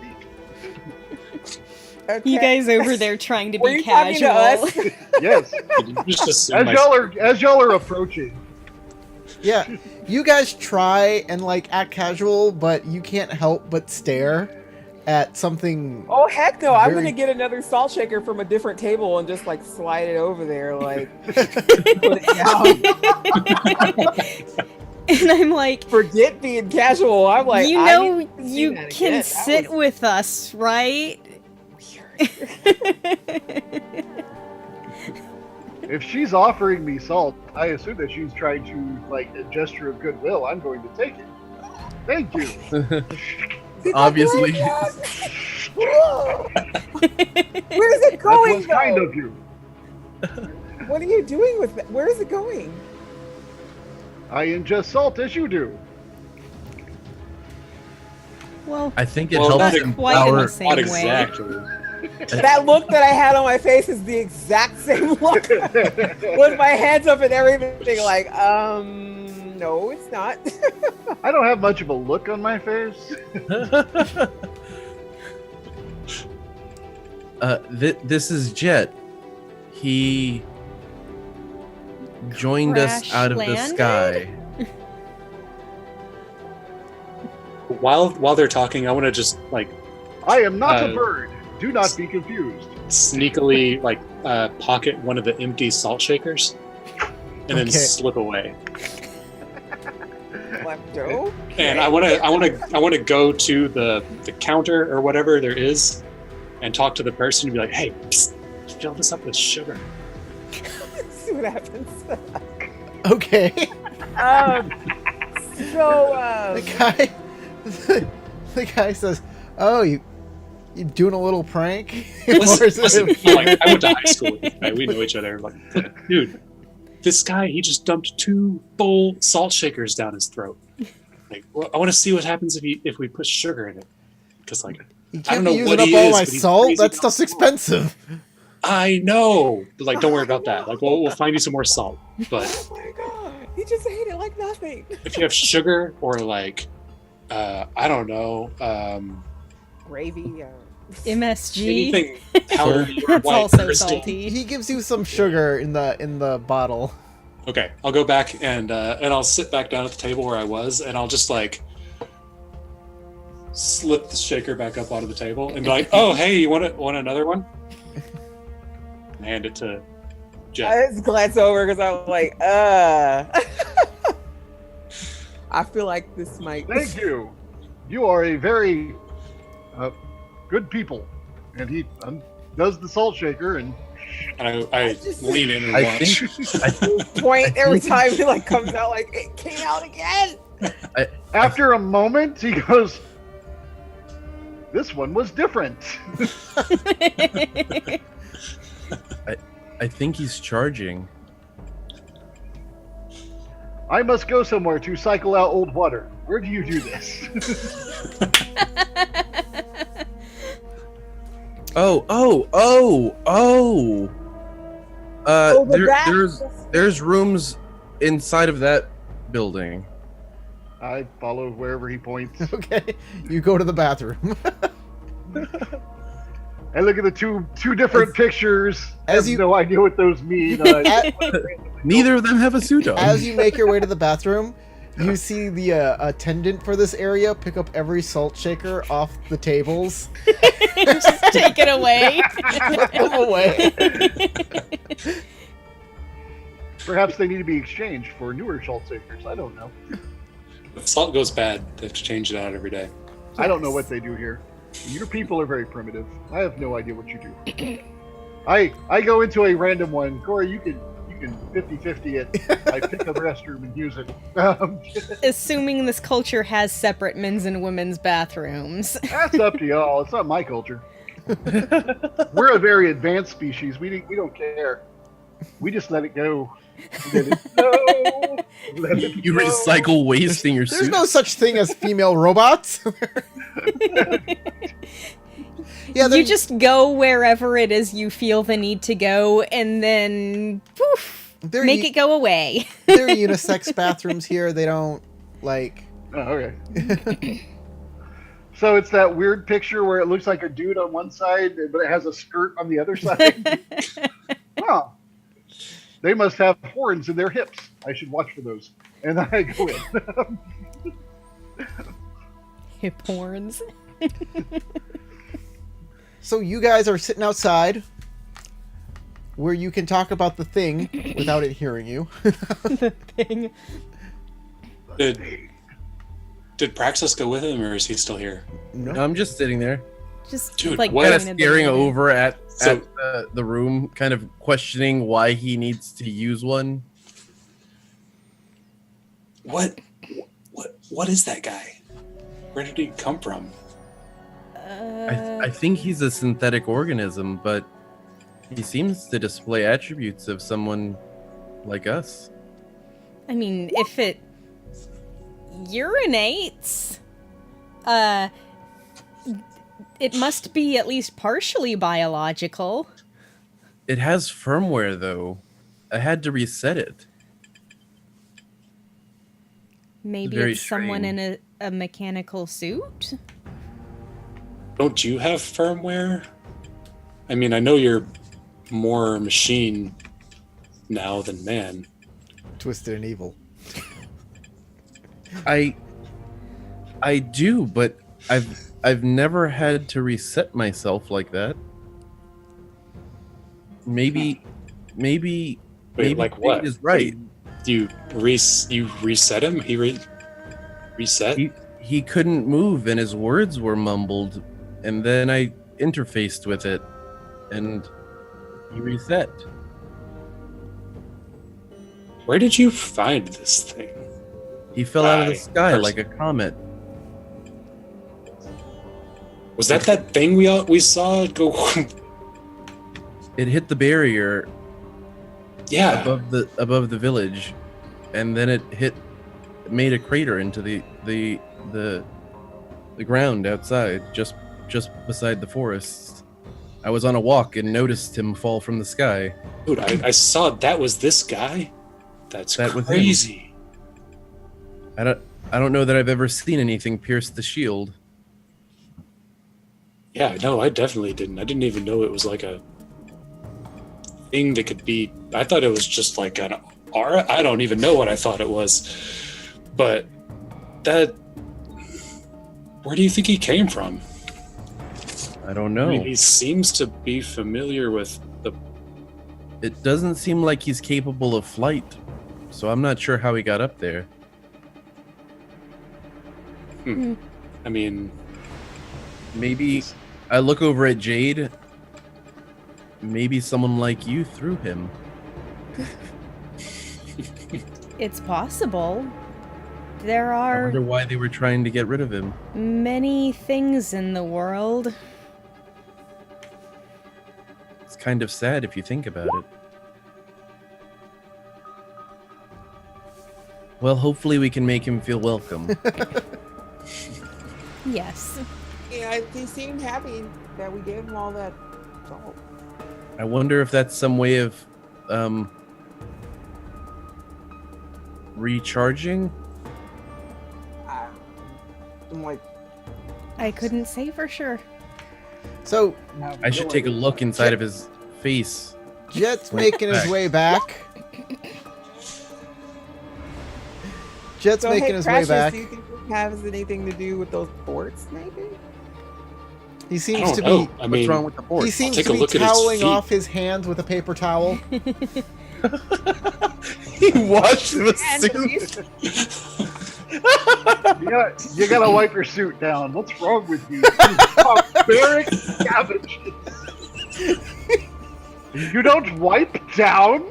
okay.
You guys over there trying to
Were
be
you talking to
casual.
us?
Yes.
just assume
As y'all are approaching,
Yeah, you guys try and like act casual, but you can't help but stare at something.
Oh heck no! I'm
Very-
gonna get another salt shaker from a different table and just like slide it over there, like put it down.
And I'm like,
Forget being casual. I'm like,
you
I
know,
need to see
you
that
can
again. That
sit
was
with us, right?
if she's offering me salt, I assume that she's trying to, like, a gesture of goodwill. I'm going to take it. Thank you.
Obviously.
Where's it
That
going?
was kind
though?
of you.
What are you doing with that? Where is it going?
I ingest salt as you do.
Well,
I think it
Well,
helps
not
quite in the
empower.
same
not
way.
exactly.
That look that I had on my face is the exact same look with my hands up and everything. Like, no, it's not.
I don't have much of a look on my face.
This is Jet. He joined us
Crash
out of the
landed?
sky.
While they're talking, I want to just like
I am not a
Uh,
bird. Do not be confused.
sneakily like pocket one of the empty salt shakers and then
Okay.
slip away.
Klepto.
And I want to go to the counter or whatever there is and talk to the person and be like, "Hey, psst, fill this up with sugar."
See what happens.
Okay,
So,
the guy, the guy says, "Oh, you doing a little prank?" Or is it-
Listen, like, I went to high school with this guy. We know each other. Like, dude, this guy, he just dumped 2 full salt shakers down his throat. Like, well, I want to see what happens if we put sugar in it. Because, like,
You
I don't
can't
know
be using
what
up
he
all
is,
my
but he's
salt.
crazy
That stuff's
about salt.
expensive.
I know. But, like, don't worry about that. Like, we'll find you some more salt. But
oh my god, he just ate it like nothing.
if you have sugar or, like, I don't know,
Gravy.
MSG.
anything powdery or
That's
white
also
crystal.
salty.
He gives you some sugar in the bottle.
Okay, I'll go back and I'll sit back down at the table where I was, and I'll just like slip the shaker back up onto the table and be like, "Oh, hey, you want another one?" And hand it to
I
Jet.
just glance over because I'm like, I feel like this might.
Thank you. You are a very good people. And he does the salt shaker, and
And I
just-
lean in and
I
watch.
think
Point every time he like comes out like it came out again.
after a moment, he goes, "This one was different."
I think he's charging.
I must go somewhere to cycle out old water. Where do you do this?
Oh.
Over that?
There's rooms inside of that building.
I follow wherever he points.
Okay, you go to the bathroom.
I look at the two different pictures. I
as
have
you-
no idea what those mean.
Neither of them have a suit on.
As you make your way to the bathroom, you see the attendant for this area pick up every salt shaker off the tables,
Just take it away.
put them away.
Perhaps they need to be exchanged for newer salt shakers. I don't know.
If salt goes bad, they have to change it out every day.
I don't know what they do here. Your people are very primitive. I have no idea what you do. I go into a random one. Corey, you can 50-50 it. I pick a restroom and use it.
Assuming this culture has separate men's and women's bathrooms.
That's up to y'all. It's not my culture. We're a very advanced species. We don't care. We just let it go. Let it go. Let it
You
go.
recycle waste in your
There's
suit.
no such thing as female robots. Yeah,
You just go wherever it is you feel the need to go, and then poof, make it go away.
They're unisex bathrooms here. They don't like.
Oh, okay. So it's that weird picture where it looks like a dude on one side, but it has a skirt on the other side. Oh, they must have horns in their hips. I should watch for those. And then I go in.
Hip horns.
So you guys are sitting outside, where you can talk about the thing without it hearing you.
The thing.
Did Praxis go with him, or is he still here?
No.
I'm just sitting there,
Just
Dude,
like
what?
kind of
going to
staring
the-
over at
So-
the room, kind of questioning why he needs to use one.
What is that guy? Where did he come from?
I think he's a synthetic organism, but he seems to display attributes of someone like us.
I mean, if it urinates, it must be at least partially biological.
It has firmware, though. I had to reset it.
Maybe
Very
it's someone
strange.
in a mechanical suit?
Don't you have firmware? I mean, I know you're more machine now than man.
Twisted and evil.
I do, but I've never had to reset myself like that. Maybe
Wait, like
Jade
what?
is right.
You reset him? He reset?
He couldn't move and his words were mumbled, and then I interfaced with it and he reset.
Where did you find this thing?
He fell out of the
Aye,
sky
person.
like a comet.
Was that thing we saw go?
It hit the barrier
Yeah.
above the village, and then it made a crater into the ground outside, just beside the forests. I was on a walk and noticed him fall from the sky.
Dude, I saw that was this guy. That was
him.
crazy.
I don't know that I've ever seen anything pierce the shield.
Yeah, no, I definitely didn't. I didn't even know it was like a thing that could be. I thought it was just like an aura. I don't even know what I thought it was. But that. Where do you think he came from?
I don't
I
know.
mean, he seems to be familiar with the.
It doesn't seem like he's capable of flight, so I'm not sure how he got up there.
I mean,
Maybe I look over at Jade. Maybe someone like you threw him.
It's possible. There
I
are
wonder why they were trying to get rid of him.
many things in the world.
It's kind of sad if you think about it. Well, hopefully we can make him feel welcome.
Yes.
Yeah, he seemed happy that we gave him all that salt.
I wonder if that's some way of recharging.
I'm like,
I couldn't say for sure.
So
I should take a look inside of his face.
Jet's making his way back. Jet's
so
making
hey,
his
Precious,
way back.
do you think this has anything to do with those ports, maybe?
He
I
seems
don't
to
know.
be.
I
What's
mean,
wrong with the port?
He seems
take
to
a
be
look at his
toweling
feet.
off his hands with a paper towel.
He washed the
And
suit.
You gotta wipe your suit down. What's wrong with you? You barbaric savage. You don't wipe down?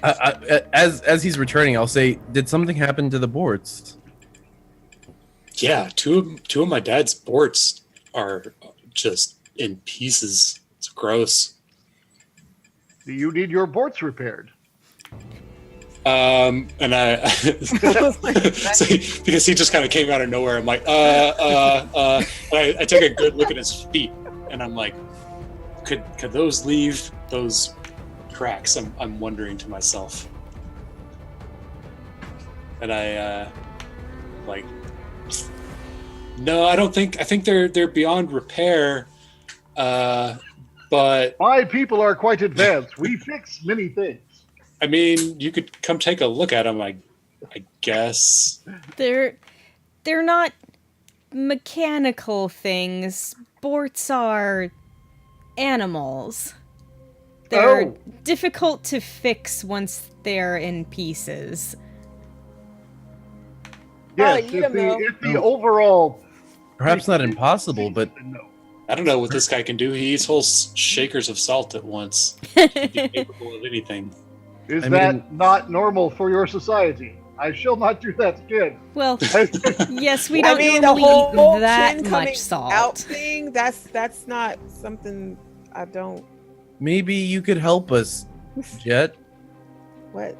As he's returning, I'll say, did something happen to the boards?
yeah, two of my dad's Borts are just in pieces. It's gross.
Do you need your boards repaired?
And I, so because he just kind of came out of nowhere, I'm like, and I take a good look at his feet, and I'm like, could those leave those tracks? I'm wondering to myself, and I like, no, I don't think. I think they're beyond repair, but
My people are quite advanced. We fix many things.
I mean, you could come take a look at them, I guess.
They're not mechanical things. Borts are animals. They're difficult to fix once they're in pieces.
Yes,
know.
if the overall...
Perhaps not impossible, but
No.
I don't know what this guy can do. He eats whole shakers of salt at once. He can be capable of anything.
Is
I
that
mean-
not normal for your society? I shall not do that again.
Well, yes, we
I
don't
mean, the
normally
whole
eat that
chin
much
coming
salt.
out thing, that's not something I don't...
maybe you could help us, Jet.
What?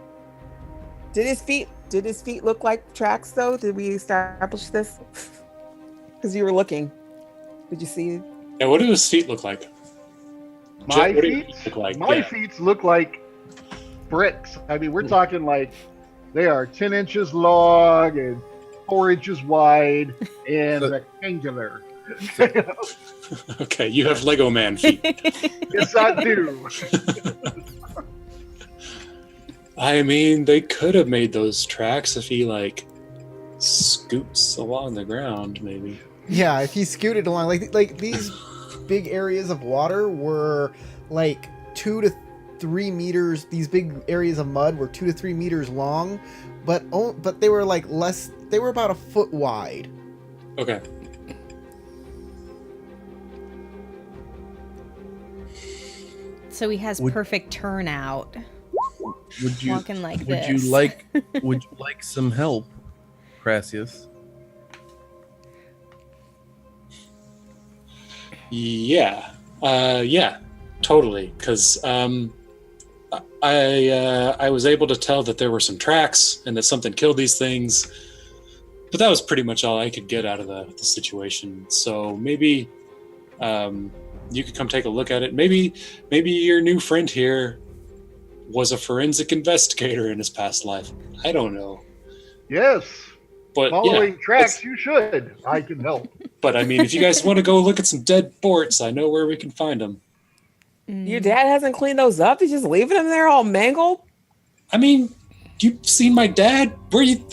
Did his feet look like tracks, though? Did we establish this? Because you were looking. Did you see?
Yeah, what do his feet look like?
My
Jet, what do your
feet,
feet look like?
my
Yeah.
feet look like bricks. I mean, we're talking like they are 10 inches long and 4 inches wide and rectangular.
Okay, you have Lego Man feet.
Yes, I do.
I mean, they could have made those tracks if he like scoots along the ground, maybe.
Yeah, if he scooted along, like these big areas of water were like 2 to 3 meters. These big areas of mud were 2 to 3 meters long, but they were like less. They were about a foot wide.
Okay.
So he has
Would-
perfect turnout.
Would you
Walking like
would
this.
you like would you like some help, Crassius?
Yeah. Yeah. Totally. Because I was able to tell that there were some tracks and that something killed these things, but that was pretty much all I could get out of the situation. So maybe you could come take a look at it. Maybe your new friend here was a forensic investigator in his past life. I don't know.
Yes.
But
Following
yeah,
tracks, you should. I can help.
but I mean, if you guys want to go look at some dead Borts, I know where we can find them.
Your dad hasn't cleaned those up? He's just leaving them there all mangled?
I mean, you've seen my dad?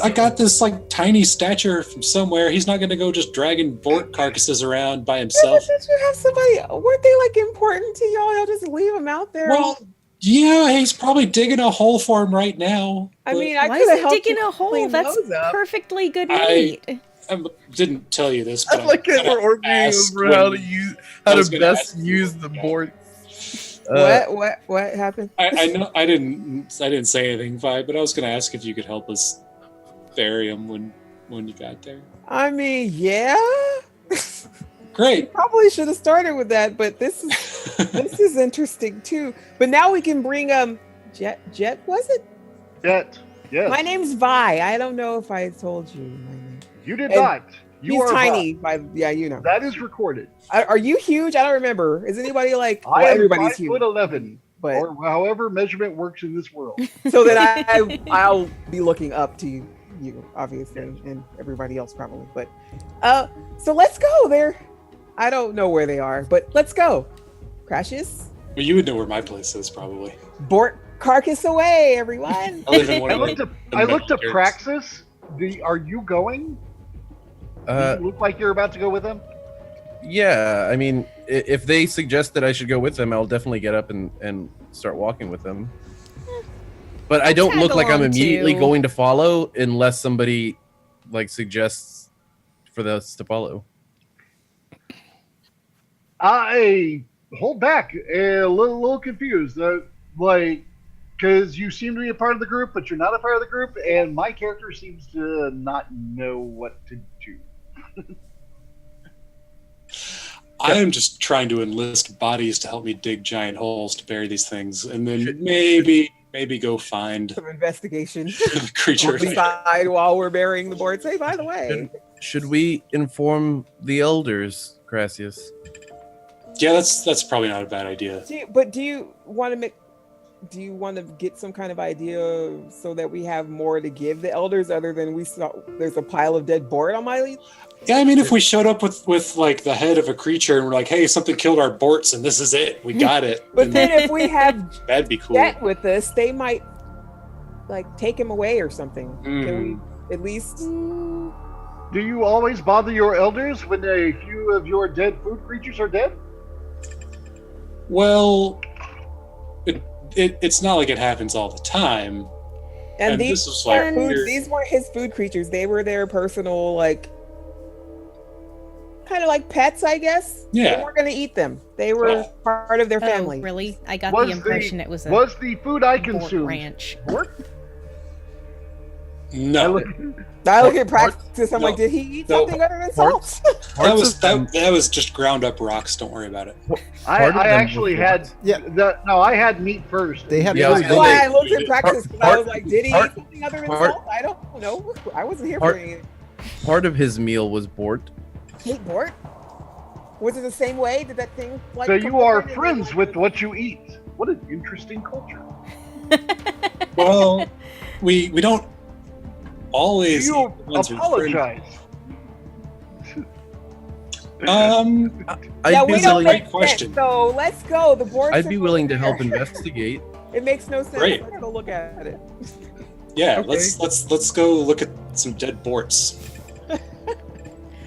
I got this like tiny stature from somewhere. He's not going to go just dragging Bort carcasses around by himself.
Did you have somebody? Weren't they like important to y'all? Y'all just leave them out there?
Well, yeah, he's probably digging a hole for him right now.
I
but
mean, I
Why
could
is
have
he
helped
digging
you
a hole?
clean
That's
those up.
perfectly good
I-
meat.
I didn't tell you this, but
I like it. We're arguing
asked
over how
when-
to
I was
to
gonna
best
ask you.
use the
Yeah.
board.
What happened?
I know I didn't say anything, Vi, but I was going to ask if you could help us bury him when you got there.
I mean, yeah.
Great.
Probably should have started with that, but this is interesting too. But now we can bring Jet was it?
Jet. Yes.
My name's Vi. I don't know if I told you my name.
You did
And
not. You
He's
are
tiny.
Bob.
Yeah, you know.
That is recorded.
Are you huge? I don't remember. Is anybody like? Well,
I am
everybody's
5'11",
but
or however measurement works in this world.
so then I'll be looking up to you, obviously, and everybody else probably. But so let's go there. I don't know where they are, but let's go. Crashes.
Well, you would know where my place is, probably.
Bort carcass away, everyone.
I live in one
I
of
looked
the,
at I looked at
the
Praxis. Are you going? Do you look like you're about to go with them?
Yeah, I mean, if they suggest that I should go with them, I'll definitely get up and start walking with them. But I don't
tag
look like I'm
along,
immediately
too.
going to follow unless somebody like suggests for us to follow.
I hold back, a little confused. Because you seem to be a part of the group, but you're not a part of the group, and my character seems to not know what to do.
I am just trying to enlist bodies to help me dig giant holes to bury these things, and then maybe maybe go find
Some investigation.
the creature.
Decide while we're burying the board. Say, by the way.
Should we inform the elders, Crassius?
Yeah, that's probably not a bad idea.
Do you want to get some kind of idea so that we have more to give the elders other than we saw there's a pile of dead Bort on my lead?
Yeah, I mean, if we showed up with like the head of a creature and we're like, hey, something killed our Borts and this is it, we got it.
But then if we have
that'd be cool.
Jet with us, they might like take him away or something. Can we at least?
Do you always bother your elders when a few of your dead food creatures are dead?
Well, it's not like it happens all the time.
And
this was like
these weren't his food creatures. They were their personal, like, kind of like pets, I guess.
Yeah.
They weren't going to eat them. They were part of their family.
Really? I got the impression it was
was the food I
Bort
consumed
ranch.
Bort?
No.
I look at Praxis. I'm like, did he eat something other than salt?
That was just ground up rocks. Don't worry about it.
I actually had
Yeah.
I had meat first.
They have
Yeah,
food.
That's why I looked at Praxis because I was like, did he eat
Part-
something other than
part-
salt? I don't know. I wasn't here
part-
for any.
Part of his meal was Bort.
Hate Bort? Was it the same way? Did that thing like?
So
come
you are
over and
friends
like-
with what you eat. What an interesting culture.
Well, we don't always.
You
eat the ones we're
apologize.
I'd
Yeah,
be
we don't
willing.
Great
make
question.
sense. So let's go. The board.
I'd be willing to help investigate.
It makes no sense.
Great.
Let's go look at it.
Yeah,
Okay.
let's go look at some dead Borts.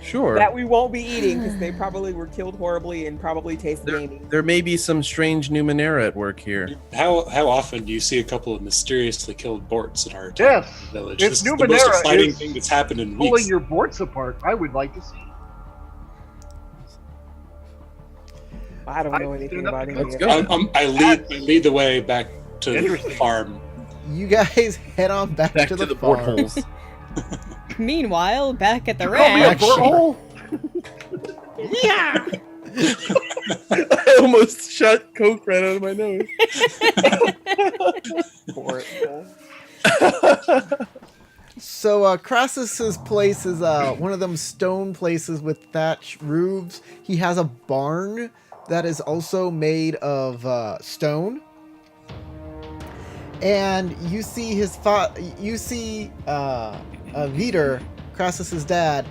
Sure.
That we won't be eating because they probably were killed horribly and probably taste gamey.
There may be some strange Numenera at work here.
How often do you see a couple of mysteriously killed Borts in our
Yes.
village?
If
This is the most
Numenera
exciting
is
thing that's happened in
Pulling
weeks.
your Borts apart, I would like to see.
I don't know anything about any
Let's
of
go.
it.
I lead the way back to the
Interesting.
farm.
You guys head on back,
Back
to
to
the
the
farm.
portholes.
Meanwhile, back at the
Call me a
ranch.
porthole?
Yeah.
I almost shot coke right out of my nose.
So Crassus's place is one of them stone places with thatch roofs. He has a barn that is also made of stone. And you see Vitor, Crassus's dad.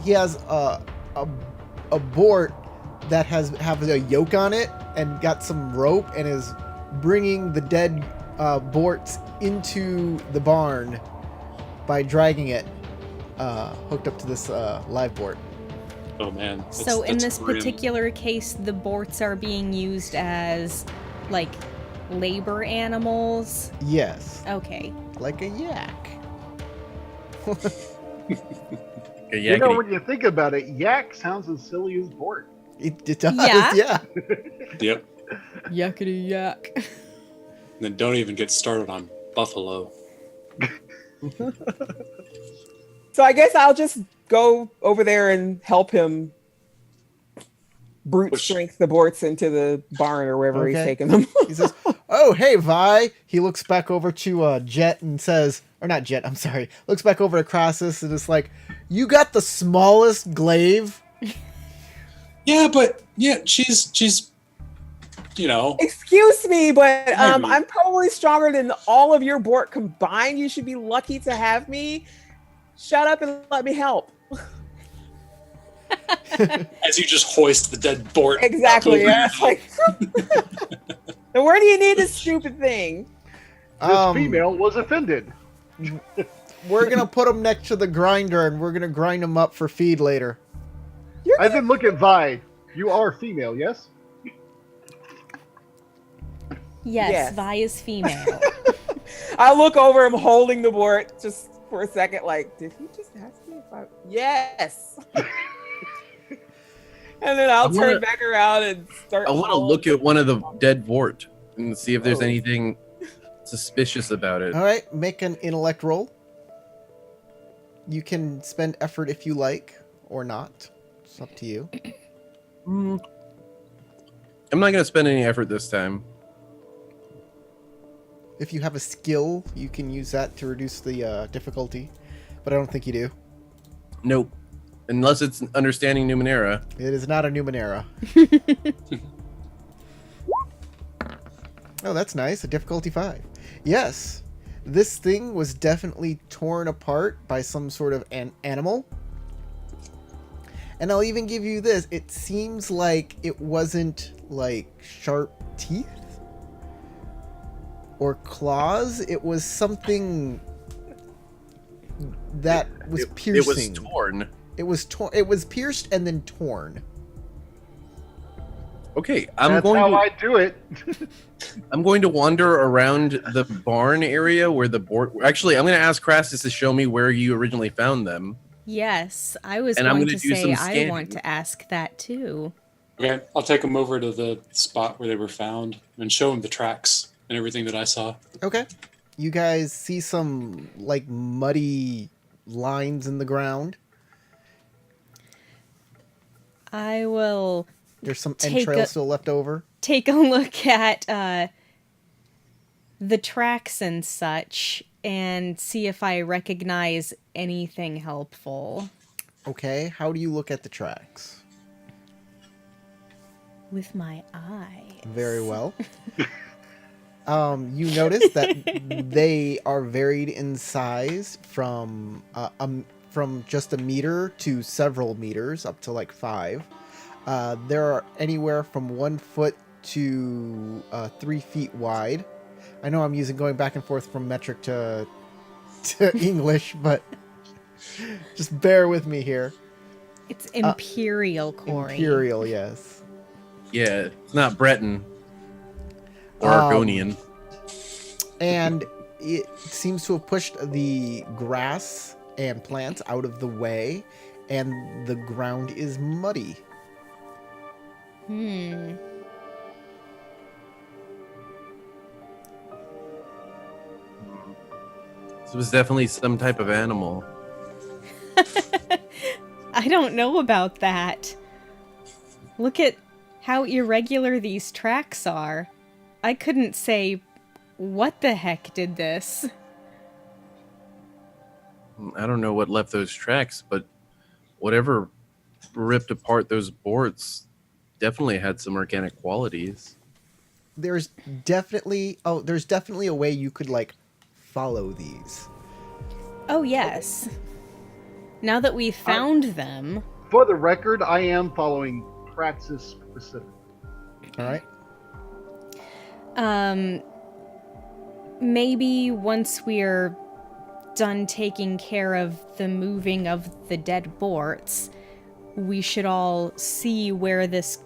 He has a Bort that has a yoke on it and got some rope and is bringing the dead Borts into the barn by dragging it hooked up to this live Bort.
Oh man.
So in
that's
this
grim.
particular case, the Borts are being used as like labor animals.
Yes,
Okay.
like a yak.
A
You know,
yakety.
when you think about it, yak sounds as silly as Bort.
It does,
Yeah.
yeah.
Yep.
Yakety yak.
And then don't even get started on buffalo.
So I guess I'll just go over there and help him brute
Push.
strength the Borts into the barn or wherever he's
Okay.
taking them.
He says, "Oh, hey, Vi." He looks back over to Jet and says, or not Jet, I'm sorry. Looks back over to Crassus and is like, "You got the smallest glaive."
Yeah, but yeah, she's you know.
Excuse me, but
Maybe.
I'm probably stronger than all of your Bort combined. You should be lucky to have me. Shut up and let me help.
As you just hoist the dead Bort.
Exactly.
up over
Yeah. It's like, and where do you need this stupid thing?
This female was offended.
We're gonna put him next to the grinder and we're gonna grind him up for feed later.
I then look at Vi. You are female, yes?
Yes,
Yes.
Vi is female.
I look over him holding the Bort just for a second, like, did he just ask me if I? Yes. And then I'll
I
turn
wanna-
back around and start.
I want to look at one of the dead Bort and see if there's
Oh.
anything suspicious about it.
All right, make an intellect roll. You can spend effort if you like or not. It's up to you.
I'm not going to spend any effort this time.
If you have a skill, you can use that to reduce the difficulty, but I don't think you do.
Nope. Unless it's understanding Numenera.
It is not a Numenera. Oh, that's nice. A difficulty 5. Yes, this thing was definitely torn apart by some sort of an animal. And I'll even give you this. It seems like it wasn't like sharp teeth or claws. It was something that was piercing.
It was torn.
It was torn. It was pierced and then torn.
Okay,
That's how I do it.
I'm going to wander around the barn area where the Bort. Actually, I'm going to ask Crassus to show me where you originally found them.
Yes, I was
And I'm
going
gonna
to
do
say
some
I
scanning.
want to ask that too.
Okay, I'll take them over to the spot where they were found and show them the tracks and everything that I saw.
Okay. You guys see some like muddy lines in the ground.
I will
There's some
Take
entrails
a-
still left over.
take a look at the tracks and such and see if I recognize anything helpful.
Okay. How do you look at the tracks?
With my eye.
Very well. You notice that they are varied in size from just a meter to several meters, up to like 5. There are anywhere from 1 foot to 3 feet wide. I know I'm going back and forth from metric to English, but just bear with me here.
It's Imperial, Corey.
Imperial, yes.
Yeah, it's not Breton or
Um,
Argonian.
And it seems to have pushed the grass and plants out of the way, and the ground is muddy.
This was definitely some type of animal.
I don't know about that. Look at how irregular these tracks are. I couldn't say what the heck did this.
I don't know what left those tracks, but whatever ripped apart those boards definitely had some organic qualities.
There's definitely a way you could like follow these.
Oh, yes. Now that we've found them.
For the record, I am following Praxis specific.
All right.
Maybe once we're done taking care of the moving of the dead Borts, we should all see where this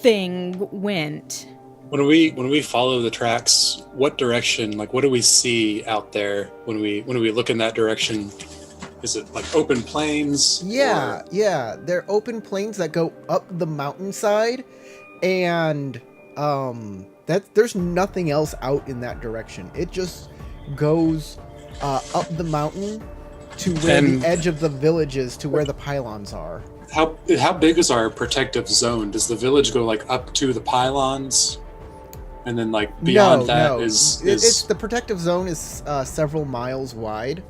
thing went.
When we follow the tracks, what direction? Like, what do we see out there when we look in that direction? Is it like open plains?
Yeah,
or-
yeah. They're open plains that go up the mountainside, and there's nothing else out in that direction. It just goes up the mountain to where
And-
the edge of the village is, to where the pylons are.
How big is our protective zone? Does the village go like up to the pylons, and then like beyond that is
It's the protective zone is several miles wide,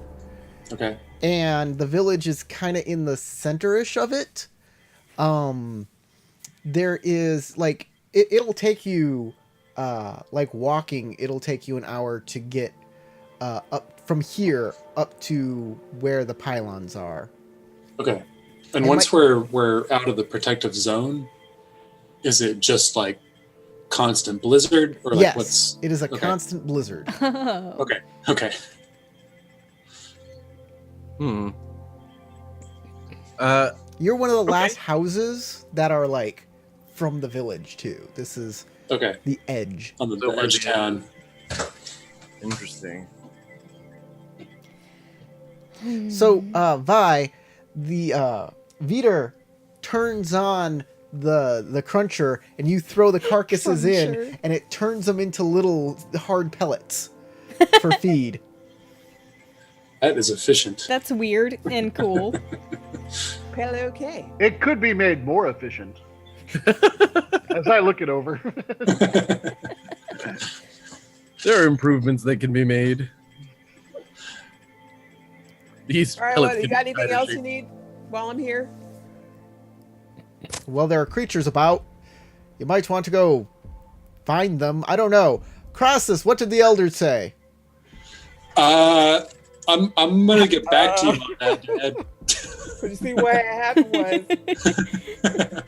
okay?
and the village is kind of in the center-ish of it. There is like it'll take you like walking. It'll take you an hour to get up from here up to where the pylons are.
Okay. And
It
once we're out of the protective zone, is it just like constant blizzard or like
Yes,
what's
it is a
okay.
constant blizzard.
Oh.
Okay.
You're one of the
Okay.
last houses that are like from the village too. This is
Okay.
the edge.
On the
So we're
edge of
the-
town.
Interesting.
So, Vi, the Viter turns on the cruncher, and you throw the carcasses in,
Cruncher.
and it turns them into little hard pellets for feed.
That is efficient.
That's weird and cool.
Apparently okay.
It could be made more efficient. As I look it over.
There are improvements that can be made. These
All right,
pellets
what, you
can
got
be
anything
tighter
else
shaped.
you need while I'm here?
Well, there are creatures about. You might want to go find them. I don't know. Crassus, what did the elders say?
I'm gonna get back to you on that, Dad.
But you see, what happened was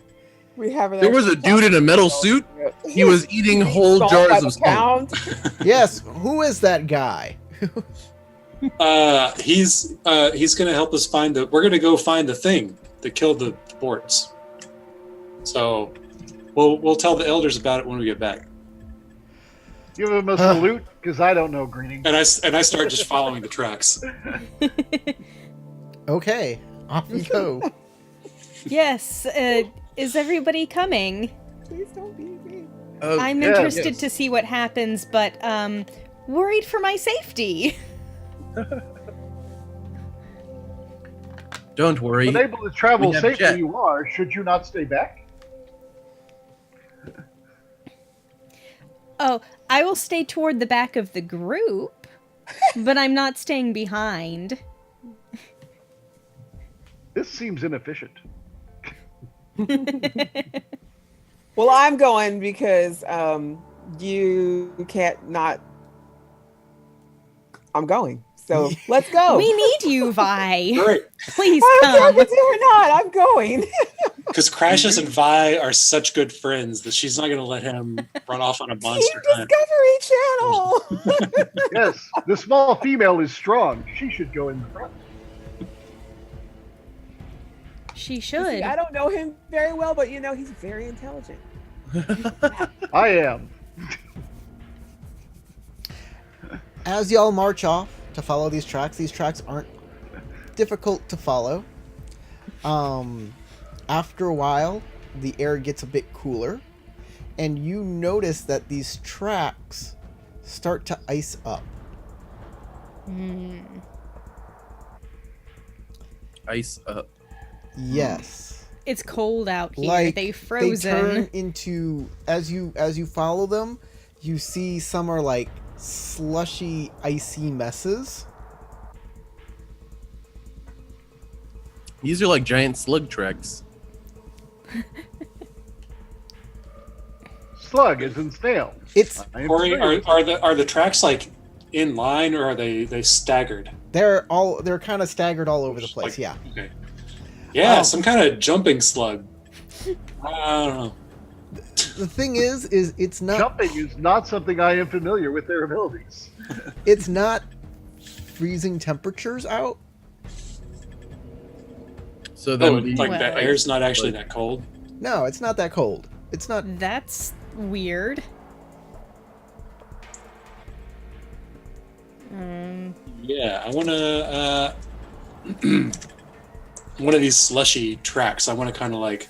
we have
There was a dude in a metal suit. He was eating whole
Salt
jars
by
of
the
salt.
pound.
Yes, who is that guy?
He's gonna help us find the. We're gonna go find the thing that killed the Borts. So, we'll tell the elders about it when we get back.
Give him a salute, because I don't know greeting.
And I start just following the tracks.
Okay, off you go.
Yes, is everybody coming?
Please don't be me.
I'm
yeah,
interested
yes.
to see what happens, but worried for my safety.
Don't worry.
But able to travel
We have
safely
Jet.
you are, should you not stay back?
Oh, I will stay toward the back of the group, but I'm not staying behind.
This seems inefficient.
Well, I'm going because you can't not. I'm going. So let's go.
We need you, Vi.
Great,
Please
I don't care
come.
if it's you or not. I'm going.
because Crashes and Vi are such good friends that she's not gonna let him run off on a
Team
monster hunt.
Discovery Channel.
Yes, the small female is strong. She should go in the front.
She
See,
should.
I don't know him very well, but he's very intelligent.
I am.
As y'all march off to follow these tracks aren't difficult to follow. After a while, the air gets a bit cooler, and you notice that these tracks start to ice up.
Ice up.
Yes.
It's cold out here.
Like
They've
they
frozen.
turn into, as you follow them, you see some are like slushy, icy messes.
These are like giant slug tracks.
Slug is in snail.
It's
I am
Corey,
familiar with
are the tracks like in line or are they staggered?
they're kind of staggered all over the place.
Like-
Yeah.
Okay. Yeah,
Oh.
some kind of jumping slug. I don't know.
The thing is it's not
Jumping is not something I am familiar with their abilities.
it's not freezing temperatures out.
So then
Oh,
we,
like the
Well-
air's not actually that cold.
No, it's not that cold. It's not.
That's weird.
Yeah, I want to. One of these slushy tracks. I want to kind of like.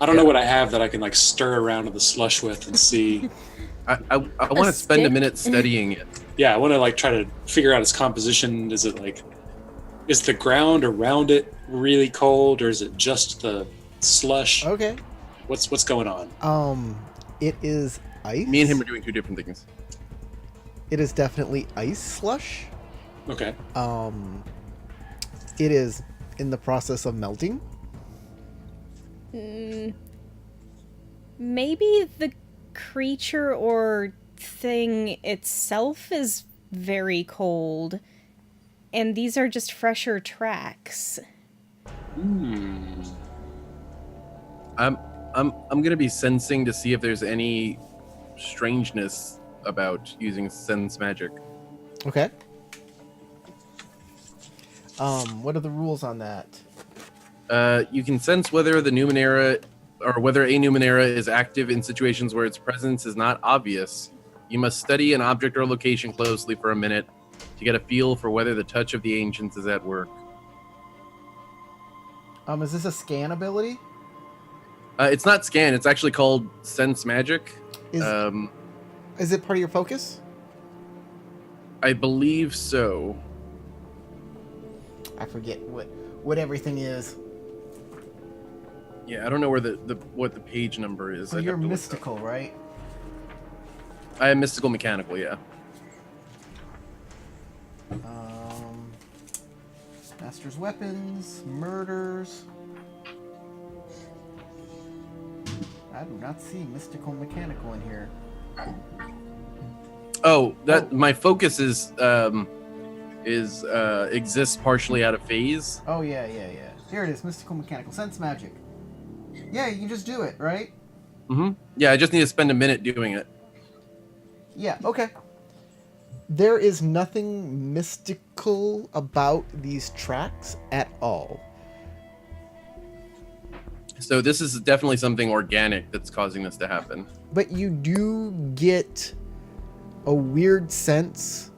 I don't know what I have that I can like stir around in the slush with and see.
I want to spend a
stick?
minute studying it.
Yeah, I want to like try to figure out its composition. Is it like, is the ground around it really cold, or is it just the slush?
Okay.
What's going on?
It is ice.
Me and him are doing two different things.
It is definitely ice slush.
Okay.
It is in the process of melting.
Maybe the creature or thing itself is very cold, and these are just fresher tracks.
I'm gonna be sensing to see if there's any strangeness about using sense magic.
Okay. What are the rules on that?
You can sense whether the Numenera or whether a Numenera is active in situations where its presence is not obvious. You must study an object or location closely for a minute to get a feel for whether the touch of the ancients is at work.
Is this a scan ability?
It's not scan. It's actually called sense magic.
Is it part of your focus?
I believe so.
I forget what everything is.
Yeah, I don't know where what the page number is.
So
I'd
you're
have to look
mystical, right?
I am mystical mechanical, yeah.
Master's weapons, murders. I do not see mystical mechanical in here.
Oh, my focus is exists partially out of phase.
Oh yeah. Here it is, mystical mechanical sense magic. Yeah, you can just do it, right?
Mm-hmm. Yeah, I just need to spend a minute doing it.
Yeah, okay. There is nothing mystical about these tracks at all.
So this is definitely something organic that's causing this to happen.
But you do get a weird sense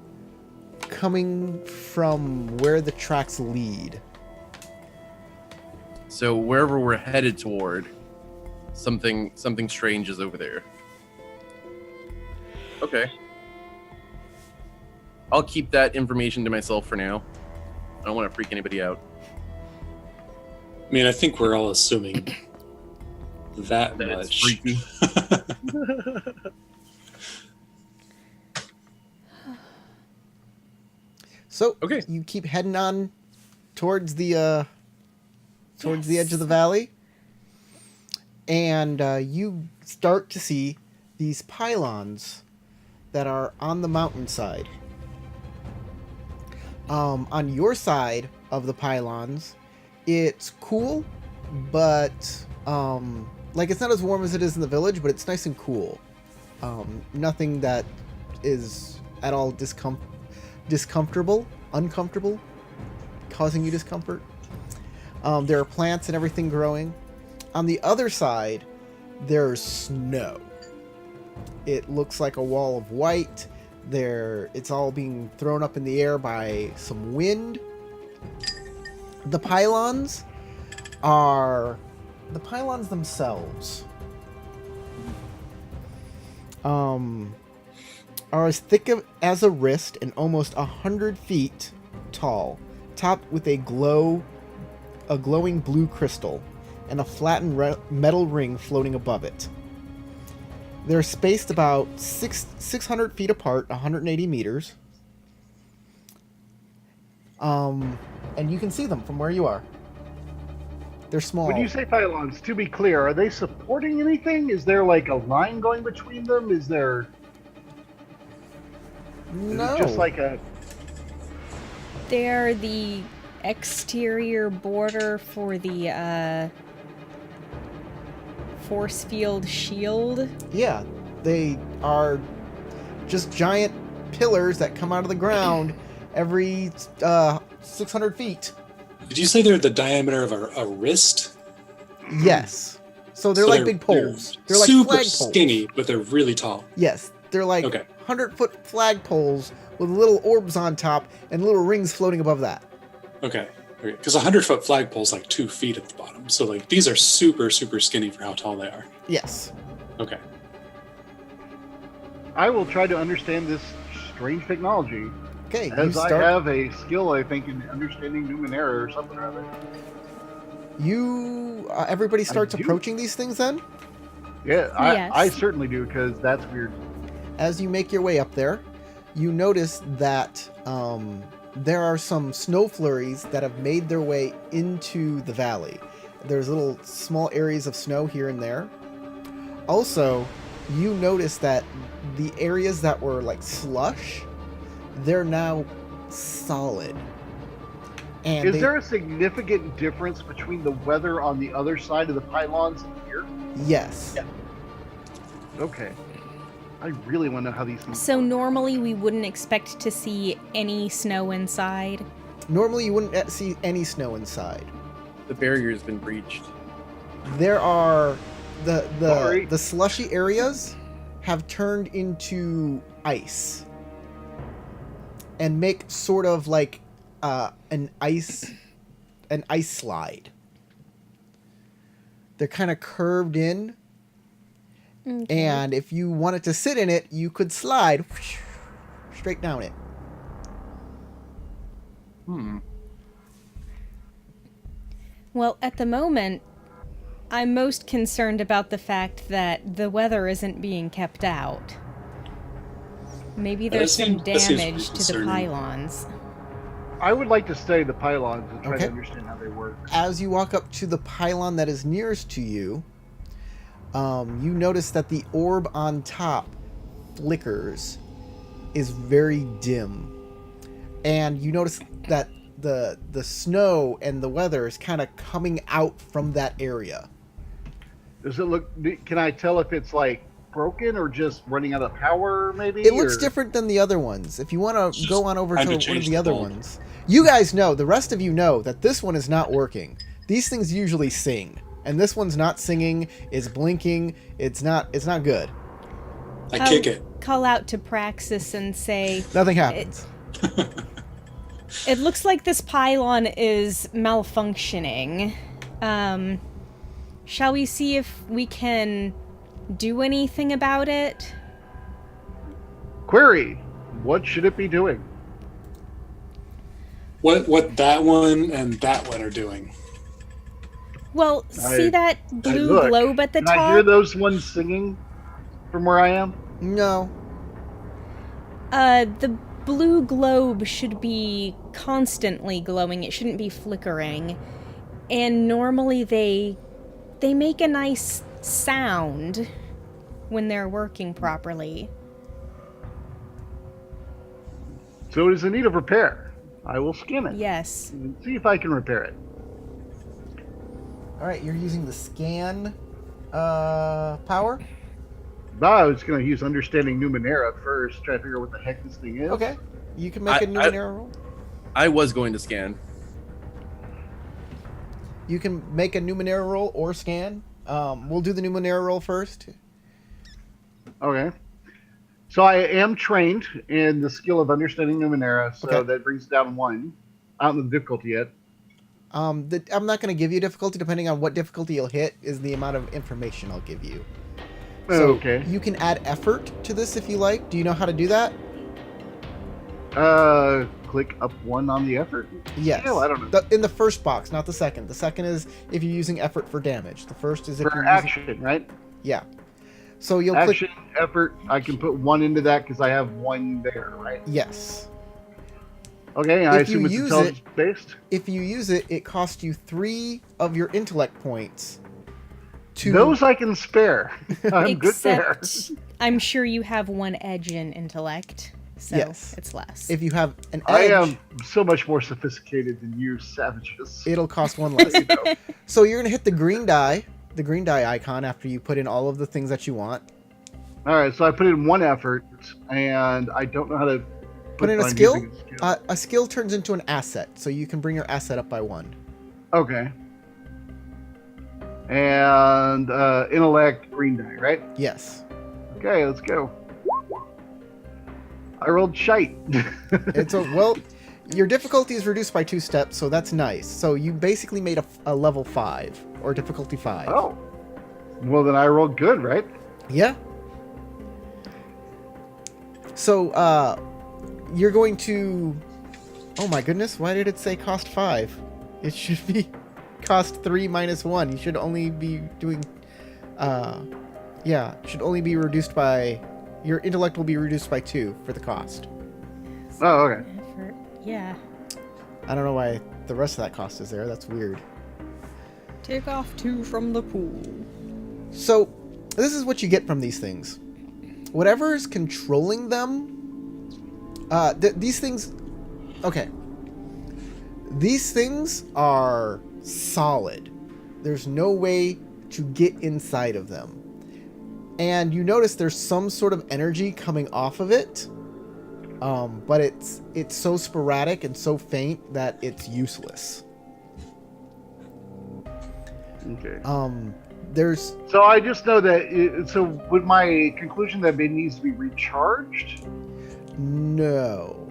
coming from where the tracks lead.
So wherever we're headed toward, something strange is over there. Okay. I'll keep that information to myself for now. I don't want to freak anybody out.
I mean, I think we're all assuming that
That
much.
it's freaky.
So
Okay.
you keep heading on towards the edge of the valley, and you start to see these pylons that are on the mountainside. On your side of the pylons, it's cool, but like it's not as warm as it is in the village, but it's nice and cool. Nothing that is at all uncomfortable, causing you discomfort. There are plants and everything growing. On the other side, there's snow. It looks like a wall of white. It's all being thrown up in the air by some wind. The pylons themselves are as thick as a wrist and almost 100 feet tall, topped with a glowing blue crystal and a flattened metal ring floating above it. They're spaced about 600 feet apart, 180 meters. And you can see them from where you are. They're small.
When you say pylons, to be clear, are they supporting anything? Is there like a line going between them? Is it just like a...
They're the exterior border for the force field shield.
Yeah, they are just giant pillars that come out of the ground every 600 feet.
Did you say they're the diameter of a wrist?
Yes. So they're like big poles. They're like
super
flagpoles.
skinny, but they're really tall.
Yes, they're like
Okay.
100-foot flagpoles with little orbs on top and little rings floating above that.
Okay. Because a 100-foot flagpole's like 2 feet at the bottom. So like these are super, super skinny for how tall they are.
Yes.
Okay.
I will try to understand this strange technology.
Okay,
As I have a skill, I think, in understanding Numenera or something or other.
Everybody starts
do.
approaching these things then?
Yeah,
Yes.
I certainly do, because that's weird.
As you make your way up there, you notice that there are some snow flurries that have made their way into the valley. There's little small areas of snow here and there. Also, you notice that the areas that were like slush, they're now solid. And
Is there a significant difference between the weather on the other side of the pylons and here?
Yes.
Yeah. Okay. I really want to know how these things
So
work.
normally we wouldn't expect to see any snow inside.
Normally you wouldn't see any snow inside.
The barrier's been breached.
There are
Sorry.
the slushy areas have turned into ice and make sort of like an ice slide. They're kind of curved in,
Okay.
and if you wanted to sit in it, you could slide straight down it.
Well, at the moment, I'm most concerned about the fact that the weather isn't being kept out. Maybe
That
there's some
that seems
damage to the
concerning.
pylons.
I would like to study the pylons and try
Okay.
to understand how they work.
As you walk up to the pylon that is nearest to you, you notice that the orb on top flickers, is very dim, and you notice that the snow and the weather is kind of coming out from that area.
Does it look? Can I tell if it's like broken or just running out of power? Maybe
It looks
or-
different than the other ones. If you want to go on over to
time to
one of
change
the
the
other
bulb.
ones, you guys know, the rest of you know that this one is not working. These things usually sing, and this one's not singing. It's blinking. It's not good.
I
I'll
kick it.
Call out to Praxis and say,
Nothing happens.
it looks like this pylon is malfunctioning. Shall we see if we can do anything about it?
Query: what should it be doing?
What that one and that one are doing?
Well, see that blue
look,
globe at the
Can I hear
top?
those ones singing from where I am?
No.
The blue globe should be constantly glowing. It shouldn't be flickering. And normally they make a nice sound when they're working properly.
So it is in need of repair. I will scan it
Yes.
and see if I can repair it.
All right, you're using the scan power.
I was going to use understanding Numenera first, try to figure out what the heck this thing is.
Okay. You can make a Numenera roll.
I was going to scan.
You can make a Numenera roll or scan. We'll do the Numenera roll first.
Okay. So I am trained in the skill of understanding Numenera, so
Okay.
that brings down 1. I don't know the difficulty yet.
I'm not going to give you difficulty. Depending on what difficulty you'll hit is the amount of information I'll give you. So
Okay.
you can add effort to this if you like. Do you know how to do that?
Click up 1 on the effort.
Yes.
Skill, I don't know.
In the first box, not the second. The second is if you're using effort for damage. The first is if
For
you're using...
action, right?
Yeah. So you'll
Action,
click...
effort, I can put 1 into that because I have 1 there, right?
Yes.
Okay, I
If you
assume it's
use
intelligence based.
If you use it, it costs you 3 of your intellect points. To...
Those I can spare. I'm good there.
Except, I'm sure you have 1 edge in intellect, so
Yes.
it's less.
If you have an edge,
I am so much more sophisticated than you savages.
it'll cost 1 less. So you're gonna hit the green die icon after you put in all of the things that you want.
All right, so I put in 1 effort, and I don't know how to
Put in a
I'm
skill.
using a skill.
A skill turns into an asset, so you can bring your asset up by 1.
Okay. And intellect, green die, right?
Yes.
Okay, let's go. I rolled shite.
It's well. Your difficulty is reduced by 2 steps, so that's nice. So you basically made a level 5 or difficulty 5.
Oh. Well, then I rolled good, right?
Yeah. So you're going to. Oh my goodness! Why did it say cost 5? It should be cost 3 minus 1. You should only be doing. Yeah, should only be reduced by. Your intellect will be reduced by 2 for the cost.
Oh, okay.
Effort. Yeah.
I don't know why the rest of that cost is there. That's weird.
Take off 2 from the pool.
So, this is what you get from these things. Whatever is controlling them, these things, okay. These things are solid. There's no way to get inside of them. And you notice there's some sort of energy coming off of it, but it's so sporadic and so faint that it's useless.
Okay.
There's
So I just know that. So would my conclusion that it needs to be recharged?
no.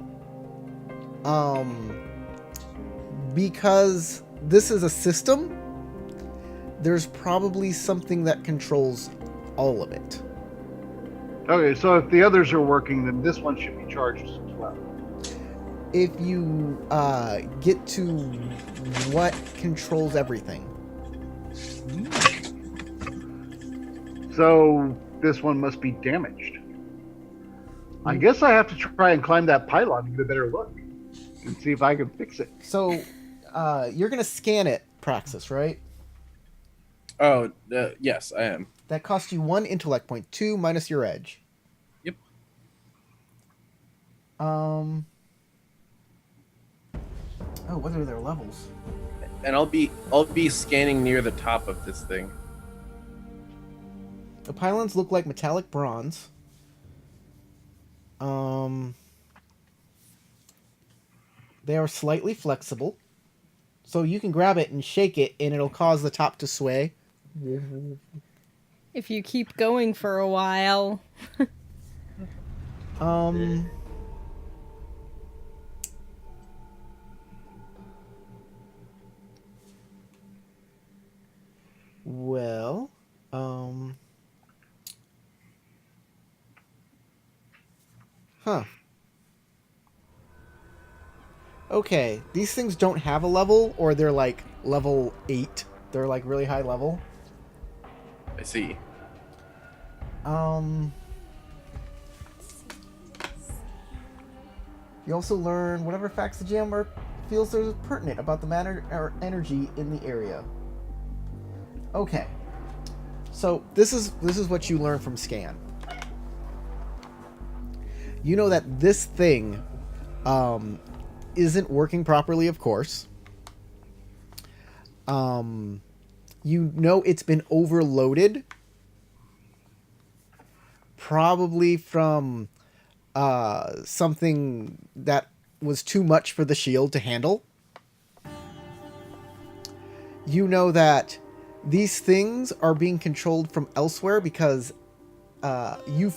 Because this is a system, there's probably something that controls all of it.
Okay, so if the others are working, then this one should be charged as well.
If you get to what controls everything.
So this one must be damaged. I guess I have to try and climb that pylon to get a better look and see if I can fix it.
So, you're gonna scan it, Praxis, right?
Oh, yes, I am.
That costs you 1 intellect point, 2 minus your edge.
Yep.
Oh, what are their levels?
And I'll be scanning near the top of this thing.
The pylons look like metallic bronze. They are slightly flexible. So you can grab it and shake it and it'll cause the top to sway.
If you keep going for a while.
Well, okay, these things don't have a level, or they're like level 8. They're like really high level.
I see.
You also learn whatever facts the GM feels are pertinent about the matter or energy in the area. Okay, so this is what you learn from scan. You know that this thing isn't working properly, of course. You know it's been overloaded, probably from something that was too much for the shield to handle. You know that these things are being controlled from elsewhere because you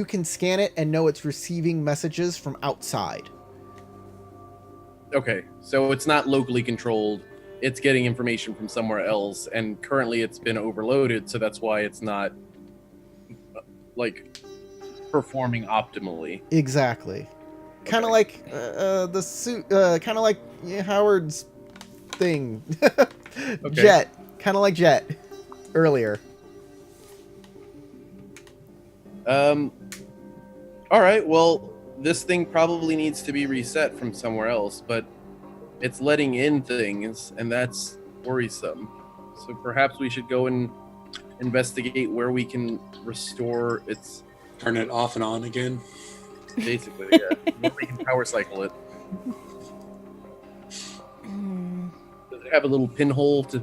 can scan it and know it's receiving messages from outside.
Okay, so it's not locally controlled. It's getting information from somewhere else, and currently it's been overloaded, so that's why it's not like performing optimally.
Exactly. Kind of like the suit. Kind of like Howard's thing.
Okay.
Jet. Kind of like Jet earlier.
All right. Well, this thing probably needs to be reset from somewhere else, but it's letting in things, and that's worrisome. So perhaps we should go and investigate where we can restore its.
Turn it off and on again.
Basically, yeah. Where we can power cycle it. Does it have a little pinhole to?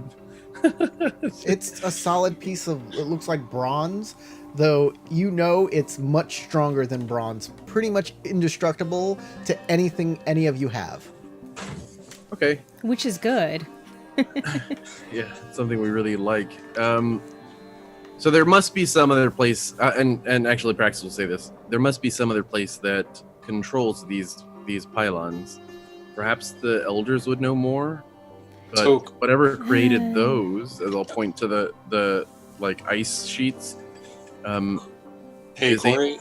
It's a solid piece of, it looks like bronze, though you know it's much stronger than bronze. Pretty much indestructible to anything any of you have.
Okay.
Which is good.
Yeah, something we really like. So there must be some other place, and actually Praxis will say this, there must be some other place that controls these pylons. Perhaps the elders would know more, but
So-
whatever created those, as I'll point to the like ice sheets,
Hey,
is able
Corey.
to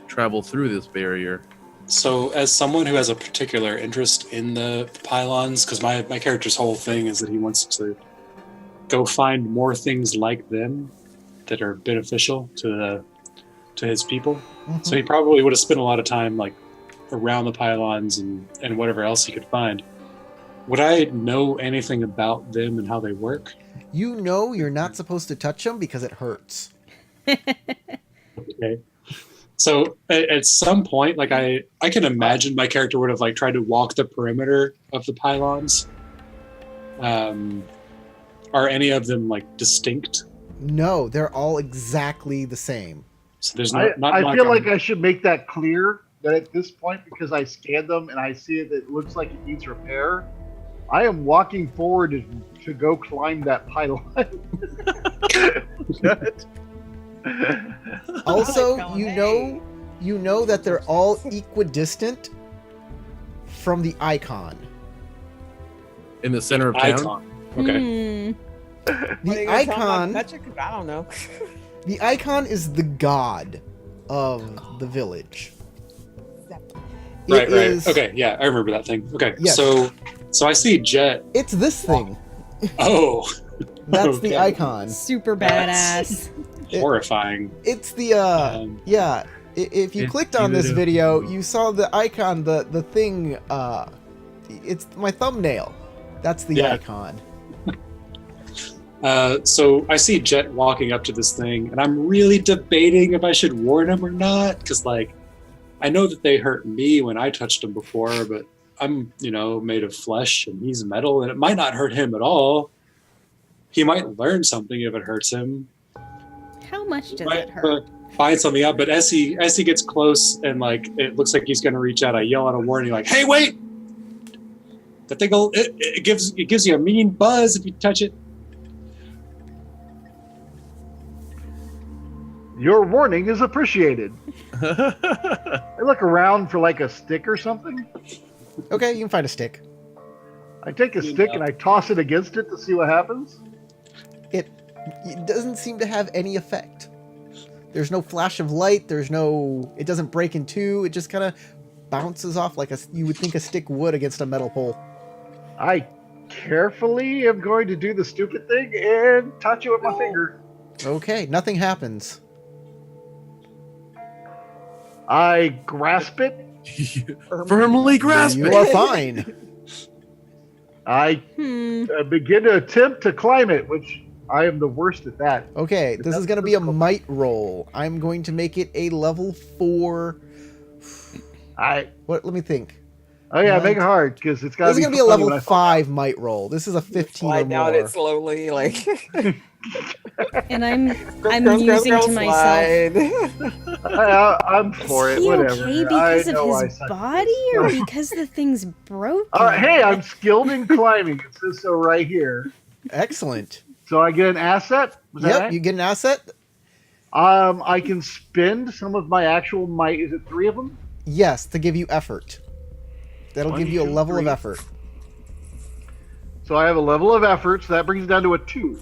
travel through this barrier.
So, as someone who has a particular interest in the pylons, because my character's whole thing is that he wants to go find more things like them that are beneficial to his people.
Mm-hmm.
So he probably would have spent a lot of time like around the pylons and whatever else he could find. Would I know anything about them and how they work?
You know you're not supposed to touch them because it hurts.
Okay. So at some point, like I can imagine my character would have like tried to walk the perimeter of the pylons. Are any of them like distinct?
No, they're all exactly the same.
So there's
I
not
feel like I should make that clear that at this point, because I scanned them and I see it, it looks like it needs repair. I am walking forward to go climb that pylon.
Also, you know that they're all equidistant from the icon.
In the center of town?
icon. Okay.
The icon,
Touch it? 'Cause I don't know.
the icon is the god of the village.
Right.
It is-
Okay. Yeah, I remember that thing. Okay.
Yes.
So I see Jet.
It's this thing.
Oh.
That's
Okay.
the icon.
Super
That's-
badass.
It-
Horrifying.
It's the
Um,
yeah. If you
It's
clicked on this
beautiful.
video, you saw the icon, the thing. It's my thumbnail. That's the
Yeah.
icon.
So I see Jet walking up to this thing, and I'm really debating if I should warn him or not, because like I know that they hurt me when I touched him before, but I'm made of flesh and he's metal, and it might not hurt him at all. He might learn something if it hurts him.
How much does
Might
it hurt?
find something out, but as he gets close and like it looks like he's gonna reach out, I yell out a warning like, "Hey, wait! That thing it gives you a mean buzz if you touch it."
Your warning is appreciated. I look around for like a stick or something.
Okay, you can find a stick.
I take a stick and I toss it against it to see what happens.
It doesn't seem to have any effect. There's no flash of light. It doesn't break in two. It just kind of bounces off like you would think a stick would against a metal pole.
I carefully am going to do the stupid thing and touch it with my finger.
Okay, nothing happens.
I grasp it.
Firmly grasp
You
it.
are fine.
I begin to attempt to climb it, which I am the worst at that.
Okay, this is going to be a might roll. I'm going to make it a level 4. Let me think.
Oh yeah, make it hard because it's got
This
to
is
be
going to be a
funny
level
when I fall
5 might roll. This is a 15 or
Slide down
more.
it slowly, like
And I'm
scrunch,
musing
scrunch,
to myself.
slide.
I'm for
Is
it.
he
Whatever.
okay because
I know
of
I
his
suck.
body or because the thing's broken?
All right, hey, I'm skilled in climbing. It says so right here.
Excellent.
So I get an asset. Was that
Yep,
right?
you get an asset.
I can spend some of my actual might. Is it 3 of them?
Yes, to give you effort. That'll
1,
give you a
2,
level
3.
of effort.
So I have a level of effort, so that brings it down to a 2.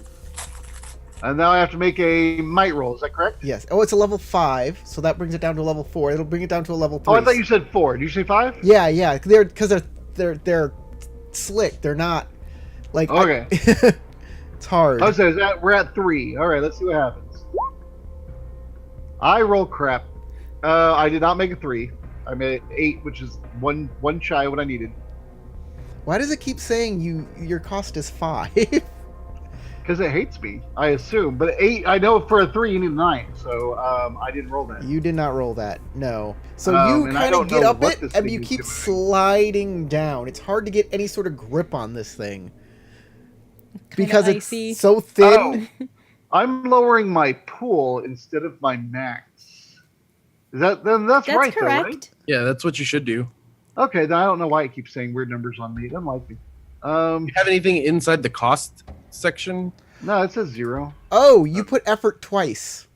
And now I have to make a might roll. Is that correct?
Yes. Oh, it's a level 5, so that brings it down to a level 4. It'll bring it down to a level 3.
Oh, I thought you said 4. Did you say 5?
Yeah. They're slick. They're not like
Okay.
it's hard.
I said we're at 3. All right, let's see what happens. I roll crap. I did not make a 3. I made an 8, which is one shy of what I needed.
Why does it keep saying your cost is 5?
Because it hates me, I assume. But 8, I know for a 3 you need a 9, so I didn't roll that.
You did not roll that. No. So you
and I
kind
don't
of get
know
up
what
it
this
and
thing
you
is
keep
doing.
sliding down. It's hard to get any sort of grip on this thing
Kinda
because
icy.
it's so thin.
Oh, I'm lowering my pool instead of my max. That's
That's
right,
correct.
though, right?
Yeah, that's what you should do.
Okay, then I don't know why it keeps saying weird numbers on me. It doesn't like me.
You have anything inside the cost section?
No, it says 0.
Oh, you put effort twice.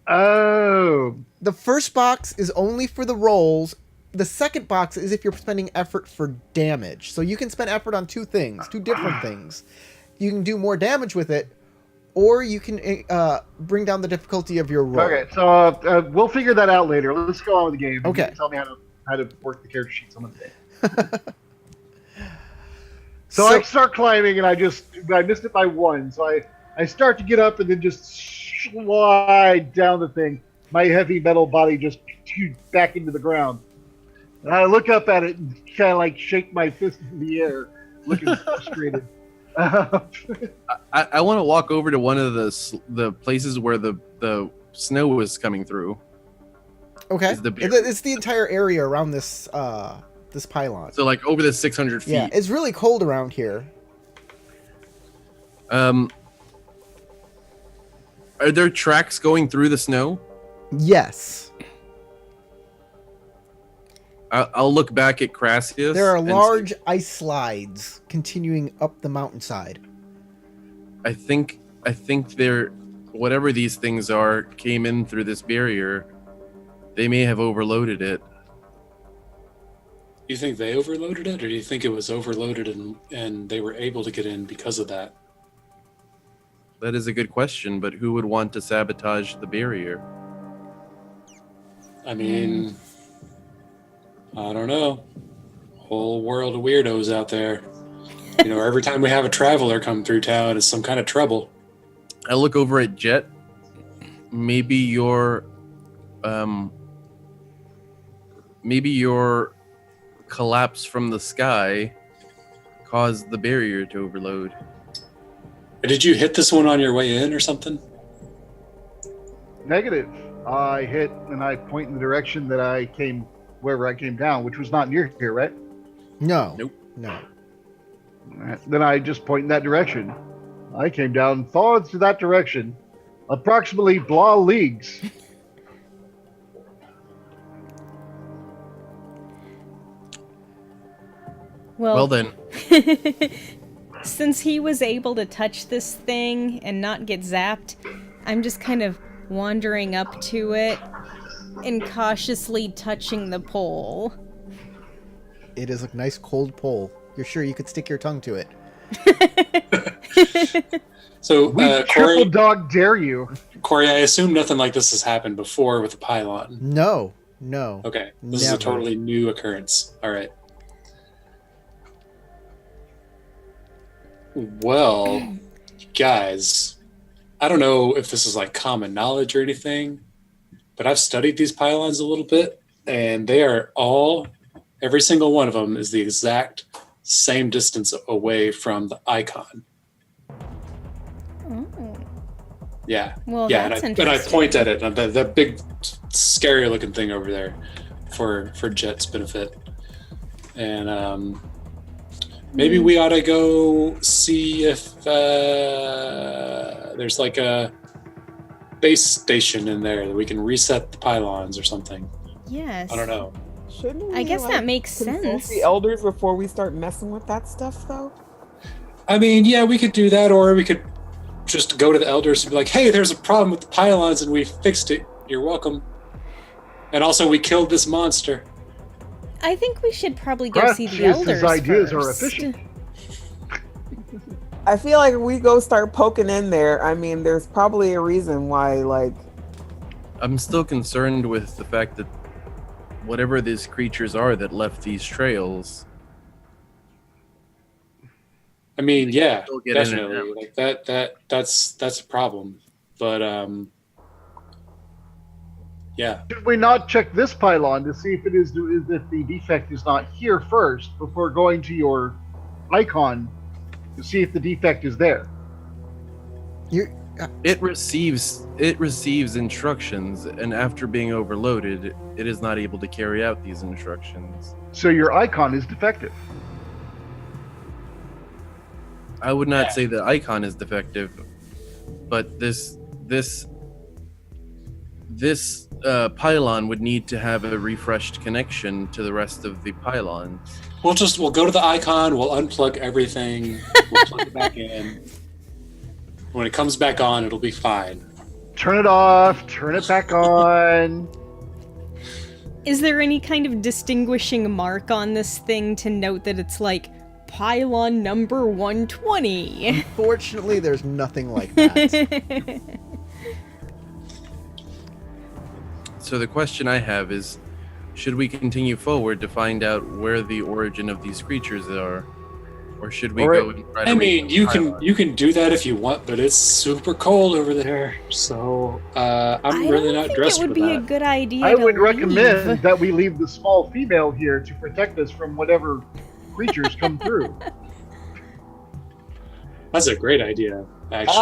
Oh,
The first box is only for the rolls. The second box is if you're spending effort for damage. So you can spend effort on 2 things, 2 different things. You can do more damage with it, or you can bring down the difficulty of your roll.
okay. So we'll figure that out later. Let's go on with the game.
Okay.
You can tell me how to work the character sheet some of the day. So I start climbing, and I missed it by 1. So I start to get up and then just slide down the thing. My heavy metal body just back into the ground. And I look up at it and kind of like shake my fist in the air, looking frustrated.
I want to walk over to one of the places where the snow was coming through.
Okay.
Is the beer.
It's the entire area around this this pylon.
So like over the 600 feet.
Yeah, it's really cold around here.
Are there tracks going through the snow?
Yes.
I'll look back at Crassius.
There are
and see.
large ice slides continuing up the mountainside.
I think they're whatever these things are came in through this barrier. They may have overloaded it.
Do you think they overloaded it, or do you think it was overloaded and they were able to get in because of that?
That is a good question, but who would want to sabotage the barrier?
I mean, I don't know. Whole world of weirdos out there. Every time we have a traveler come through town, it's some kind of trouble.
I look over at Jet. Maybe your maybe your collapse from the sky caused the barrier to overload.
Did you hit this one on your way in or something?
Negative. I hit and I point in the direction that I came, wherever I came down, which was not near here, right?
No.
Nope.
No.
Then I just point in that direction. I came down forward to that direction, approximately blah leagues.
Well then.
Since he was able to touch this thing and not get zapped, I'm just kind of wandering up to it and cautiously touching the pole.
It is a nice cold pole. You're sure you could stick your tongue to it?
So,
We
Corey,
triple dog dare you.
Corey, I assume nothing like this has happened before with the pylon.
No. No.
Okay, this is a
Never.
totally new occurrence. All right. Well, guys, I don't know if this is like common knowledge or anything, but I've studied these pylons a little bit, and they are all, every single one of them is the exact same distance away from the icon.
Oh.
Yeah.
Well,
Yeah,
that's
and I
interesting.
point at it, that big, scary looking thing over there for Jet's benefit. And maybe we ought to go see if there's like a base station in there that we can reset the pylons or something.
Yes.
I don't know.
Shouldn't we,
I guess that makes
consult
sense.
the elders before we start messing with that stuff, though?
I mean, yeah, we could do that, or we could just go to the elders and be like, hey, there's a problem with the pylons and we fixed it. You're welcome. And also, we killed this monster.
I think we should probably go see the
Gracious'
elders
ideas
first.
are efficient.
I feel like if we go start poking in there, I mean, there's probably a reason why, like...
I'm still concerned with the fact that whatever these creatures are that left these trails.
I mean, yeah,
Still get in and
definitely.
out.
Like that's a problem. But yeah.
Should we not check this pylon to see if it is if the defect is not here first before going to your icon to see if the defect is there?
You're,
It receives instructions, and after being overloaded, it is not able to carry out these instructions.
So your icon is defective.
I would not
Yeah.
say the icon is defective, but this pylon would need to have a refreshed connection to the rest of the pylons.
We'll go to the icon, we'll unplug everything, we'll plug it back in. When it comes back on, it'll be fine.
Turn it off, turn it back on.
Is there any kind of distinguishing mark on this thing to note that it's like pylon number 120?
unfortunately, there's nothing like that.
So the question I have is, should we continue forward to find out where the origin of these creatures are? Or should we
All right.
go and try to
I mean,
reach
you
the
can
pylon?
do that if you want, but it's super cold over there. So I'm
I
really
don't
not
think
dressed
it would
for
be
that.
a good idea
I
to
would recommend
leave.
that we leave the small female here to protect us from whatever creatures come through.
That's a great idea, actually.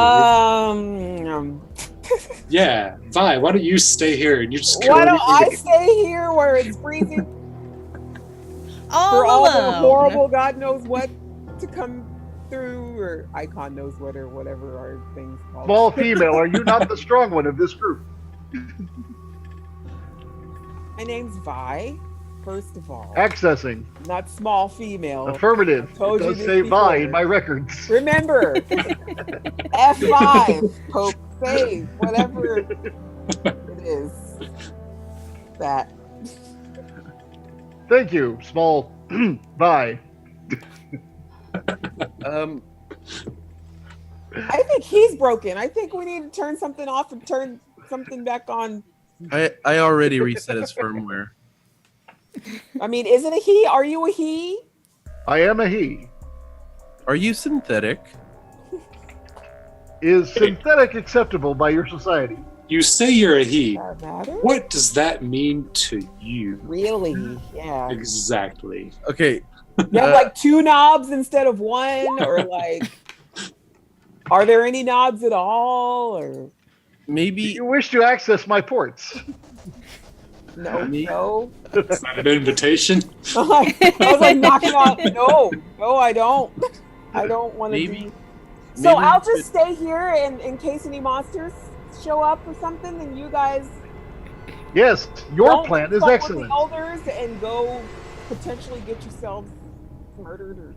Yeah, Vi, why don't you stay here and you just
Why don't I
currently-
stay here where it's freezing
all
for all the
alone.
horrible God knows what to come through, or icon knows what, or whatever our things called.
Small female, are you not the strong one of this group?
My name's Vi, first of all.
Accessing.
Not small female.
Affirmative.
Told
It
you
does
this
say Vi in
before.
my records.
Remember, F5, poke, save, whatever it is. That.
Thank you, small Vi.
I think he's broken. I think we need to turn something off and turn something back on.
I already reset his firmware.
I mean, is it a he? Are you a he?
I am a he.
Are you synthetic?
Is synthetic acceptable by your society?
You say you're a he.
Does that matter?
What does that mean to you?
Really? Yeah.
Exactly.
Okay.
You have like 2 knobs instead of 1, or like, are there any knobs at all? Or
Do
Maybe
you wish to access my ports?
no,
Me?
no.
Is that an invitation?
I was like knocking on. No, I don't. I don't want to
Maybe-
be. So
maybe
I'll
we
just stay here, and in case any monsters show up or something, and you guys
Yes, your
don't
plan is
consult with
excellent.
the elders and go potentially get yourselves murdered or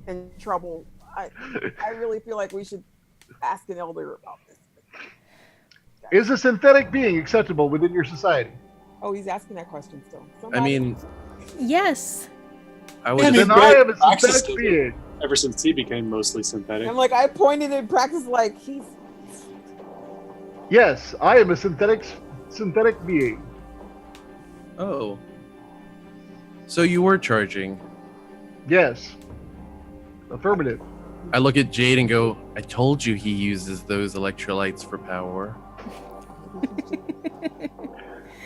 in trouble. I really feel like we should ask an elder about this.
Is a synthetic being acceptable within your society?
Oh, he's asking that question still.
I
Somebody-
mean,
Yes.
I was
Yeah, I mean,
Then I am a
Praxis
synthetic
did it.
being.
Ever since he became mostly synthetic.
I'm like, I pointed in practice like he's.
Yes, I am a synthetic being.
Oh. So you were charging.
Yes. Affirmative.
I look at Jade and go, I told you he uses those electrolytes for power.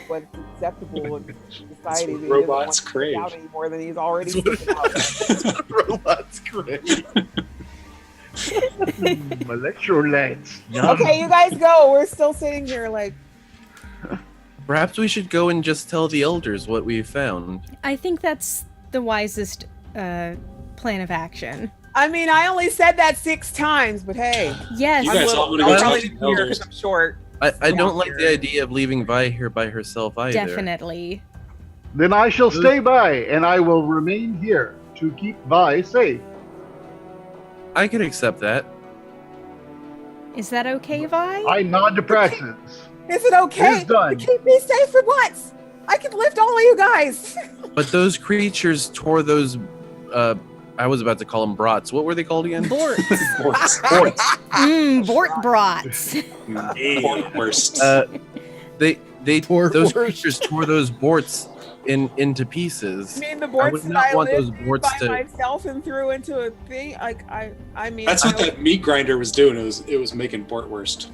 What's acceptable in society.
what
that he doesn't
robots
want to
crave.
stick out any more than he's already
That's what-
sticking out.
Robots great.
Electrolytes.
Okay, you guys go. We're still sitting here like.
Perhaps we should go and just tell the elders what we found.
I think that's the wisest plan of action.
I mean, I only said that 6 times, but hey,
Yes.
You guys all want to go
I'm
talk
only
to the
here
elders.
because I'm short.
I don't like the idea of leaving Vi here by herself either.
Definitely.
Then I shall stay by, and I will remain here to keep Vi safe.
I could accept that.
Is that okay, Vi?
I nod to Praxis.
Is it okay
It's done.
to keep me safe for once? I can lift all of you guys.
But those creatures tore those, I was about to call them brats. What were they called again?
Bort.
Bort's.
Bort brats.
Worst.
They
Poor
those
Bort.
creatures tore those borts into pieces.
I mean, the
I
boards
would
that
not
I
want those
lifted
borts
by
to.
myself and threw into a thing. Like I mean,
That's what
I
that meat grinder was doing. It was making Bortwurst.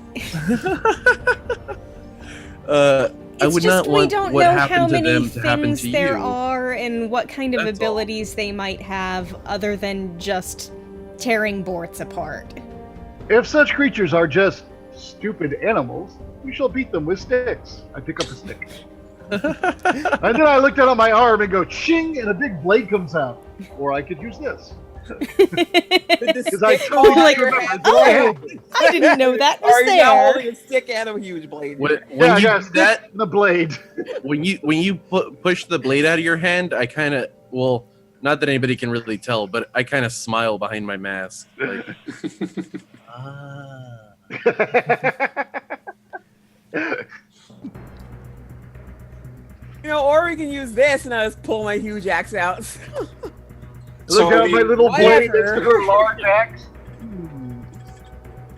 I
It's
would
just
not
we
want
don't
what
know how
happened to
many
them to happen
things
to
there
you.
are and what kind of
That's all.
abilities they might have other than just tearing Borts apart.
If such creatures are just stupid animals, we shall beat them with sticks. I pick up a stick. And then I look down on my arm and go ching, and a big blade comes out. Or I could use this. Because I totally
like,
remember that
oh,
I had this.
I didn't know that was
Are you now
there.
holding a stick and a huge blade?
When
Yeah, I
you
got a
do
stick
that,
and the blade.
when you push the blade out of your hand, I kind of not that anybody can really tell, but I kind of smile behind my mask. Like,
You know, or we can use this, and I just pull my huge axe out.
So
Look
are
at my
we-
little blade
Whatever.
next to her large axe.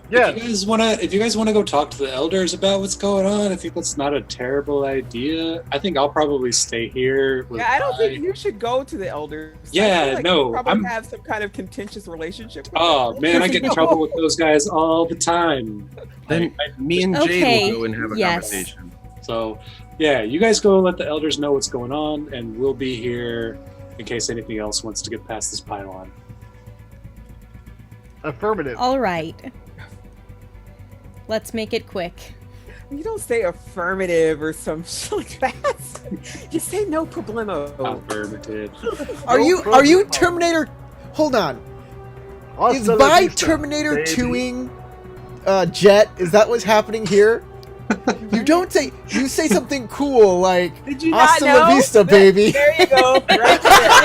Yes.
If you guys wanna go talk to the elders about what's going on, I think that's not a terrible idea. I think I'll probably stay here. With
Yeah, I don't
Vi.
think you should go to the elders. I
Yeah,
feel like
no,
you probably
I'm-
have some kind of contentious relationship. With
Oh
them.
man, I get in trouble with those guys all the time.
then me and
Okay,
Jade will go and have a
yes.
conversation.
So, yeah, you guys go let the elders know what's going on, and we'll be here in case anything else wants to get past this pylon.
Affirmative.
All right. Let's make it quick.
You don't say affirmative or some shit like that. Just say no problemo.
Affirmative.
Are you Terminator? Hold on. Is
Hasta la
Vi
vista,
Terminator
baby.
2ing Jet? Is that what's happening here? You don't say. You say something cool like
Did you not
"Hasta
know?
la vista, baby."
There you go. Right there.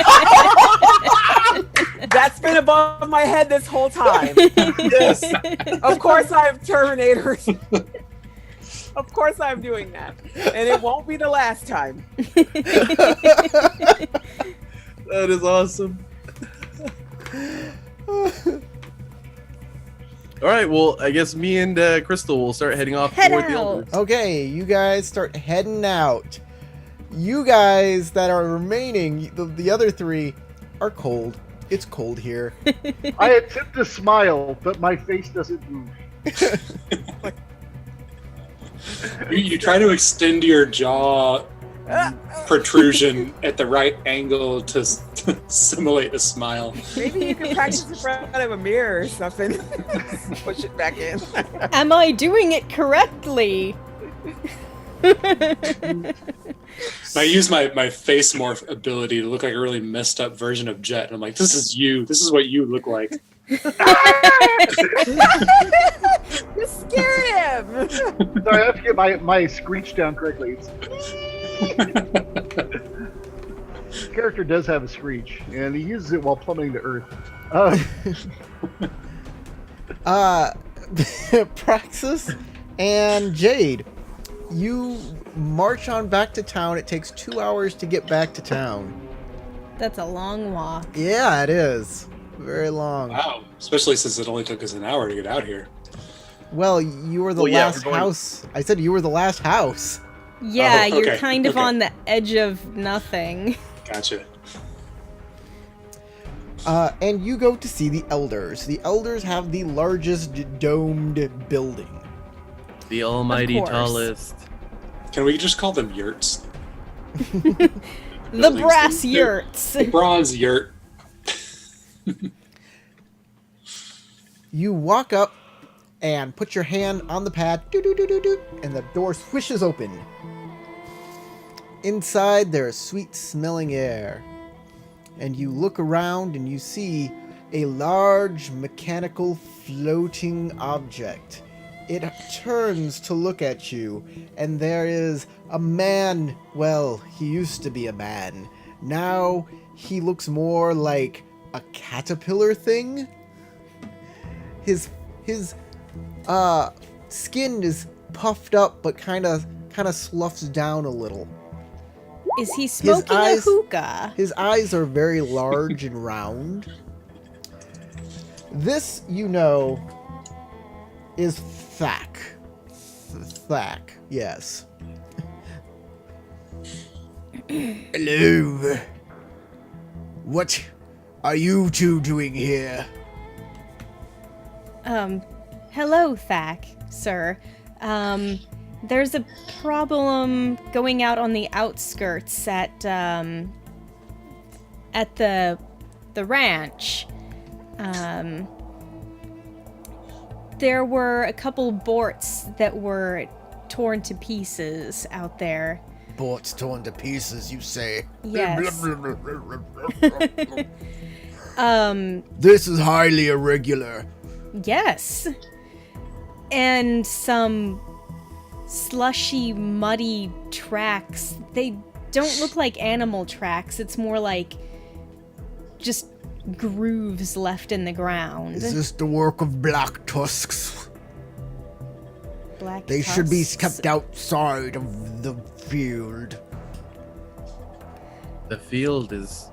That's been above my head this whole time.
Yes.
Of course I'm Terminator. Of course I'm doing that. And it won't be the last time.
That is awesome. All right, well, I guess me and Crystal will start heading off
Head
toward the
out.
elders.
Okay, you guys start heading out. You guys that are remaining, the other 3, are cold. It's cold here.
I attempt to smile, but my face doesn't move.
You try to extend your jaw protrusion at the right angle to simulate a smile.
Maybe you can practice in front of a mirror or something. Push it back in.
Am I doing it correctly?
I use my face morph ability to look like a really messed up version of Jet. And I'm like, this is you. This is what you look like.
You scared him.
Sorry, I have to get my screech down correctly. This character does have a screech, and he uses it while plummeting to earth.
Praxis and Jade, you march on back to town. It takes 2 hours to get back to town.
That's a long walk.
Yeah, it is. Very long.
Wow. Especially since it only took us an hour to get out here.
Well, you were the
Well, yeah,
last
we're going-
house. I said you were the last house.
Yeah,
Oh,
you're
okay,
kind of
okay.
on the edge of nothing.
Gotcha.
And you go to see the elders. The elders have the largest domed building.
The almighty
course.
tallest.
Can we just call them yurts?
The
Buildings,
brass
the-
yurts.
The bronze yurt.
You walk up and put your hand on the pad, doo-doo-doo-doo-doo, and the door swishes open. Inside, there is sweet-smelling air. And you look around and you see a large mechanical floating object. It turns to look at you, and there is a man. Well, he used to be a man. Now he looks more like a caterpillar thing. His skin is puffed up, but kind of sloughs down a little.
Is he smoking a
eyes-
hookah?
His eyes are very large and round. This, you know, is Thak. Thak, yes. Hello. What are you two doing here?
Hello, Thak, sir. There's a problem going out on the outskirts at the ranch. There were a couple Borts that were torn to pieces out there.
Bort's torn to pieces, you say?
Yes.
This is highly irregular.
Yes. And some slushy, muddy tracks. They don't look like animal tracks. It's more like just grooves left in the ground.
Is this the work of black tusks?
Black
They should be
tusks.
kept outside of the field.
The field is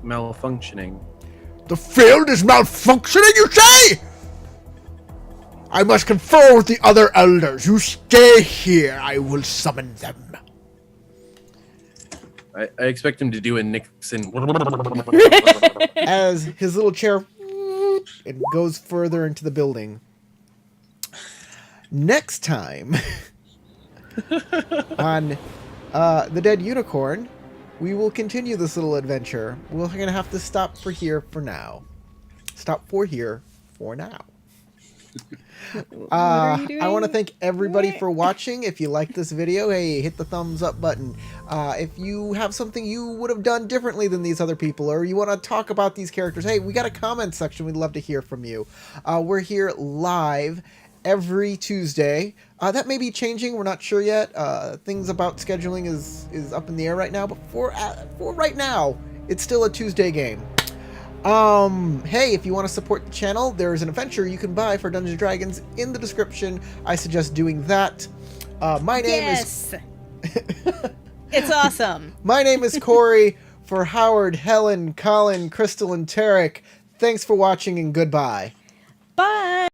malfunctioning.
The field is malfunctioning, you say? I must confer with the other elders. You stay here. I will summon them.
I expect him to do a Nixon.
As his little chair it goes further into the building. Next time on The Dead Unicorn, we will continue this little adventure. We're going to have to stop for here for now. Stop for here for now.
are you
I want to
doing?
thank everybody for watching. If you like this video, hey, hit the thumbs up button. If you have something you would have done differently than these other people, or you want to talk about these characters, hey, we got a comment section. We'd love to hear from you. We're here live every Tuesday. That may be changing. We're not sure yet. Things about scheduling is up in the air right now, but for right now, it's still a Tuesday game. Hey, if you want to support the channel, there's an adventure you can buy for Dungeons & Dragons in the description. I suggest doing that. My name is...
Yes. It's awesome.
My name is Corey. For Howard, Helen, Colin, Crystal, and Tarek, thanks for watching and goodbye.
Bye.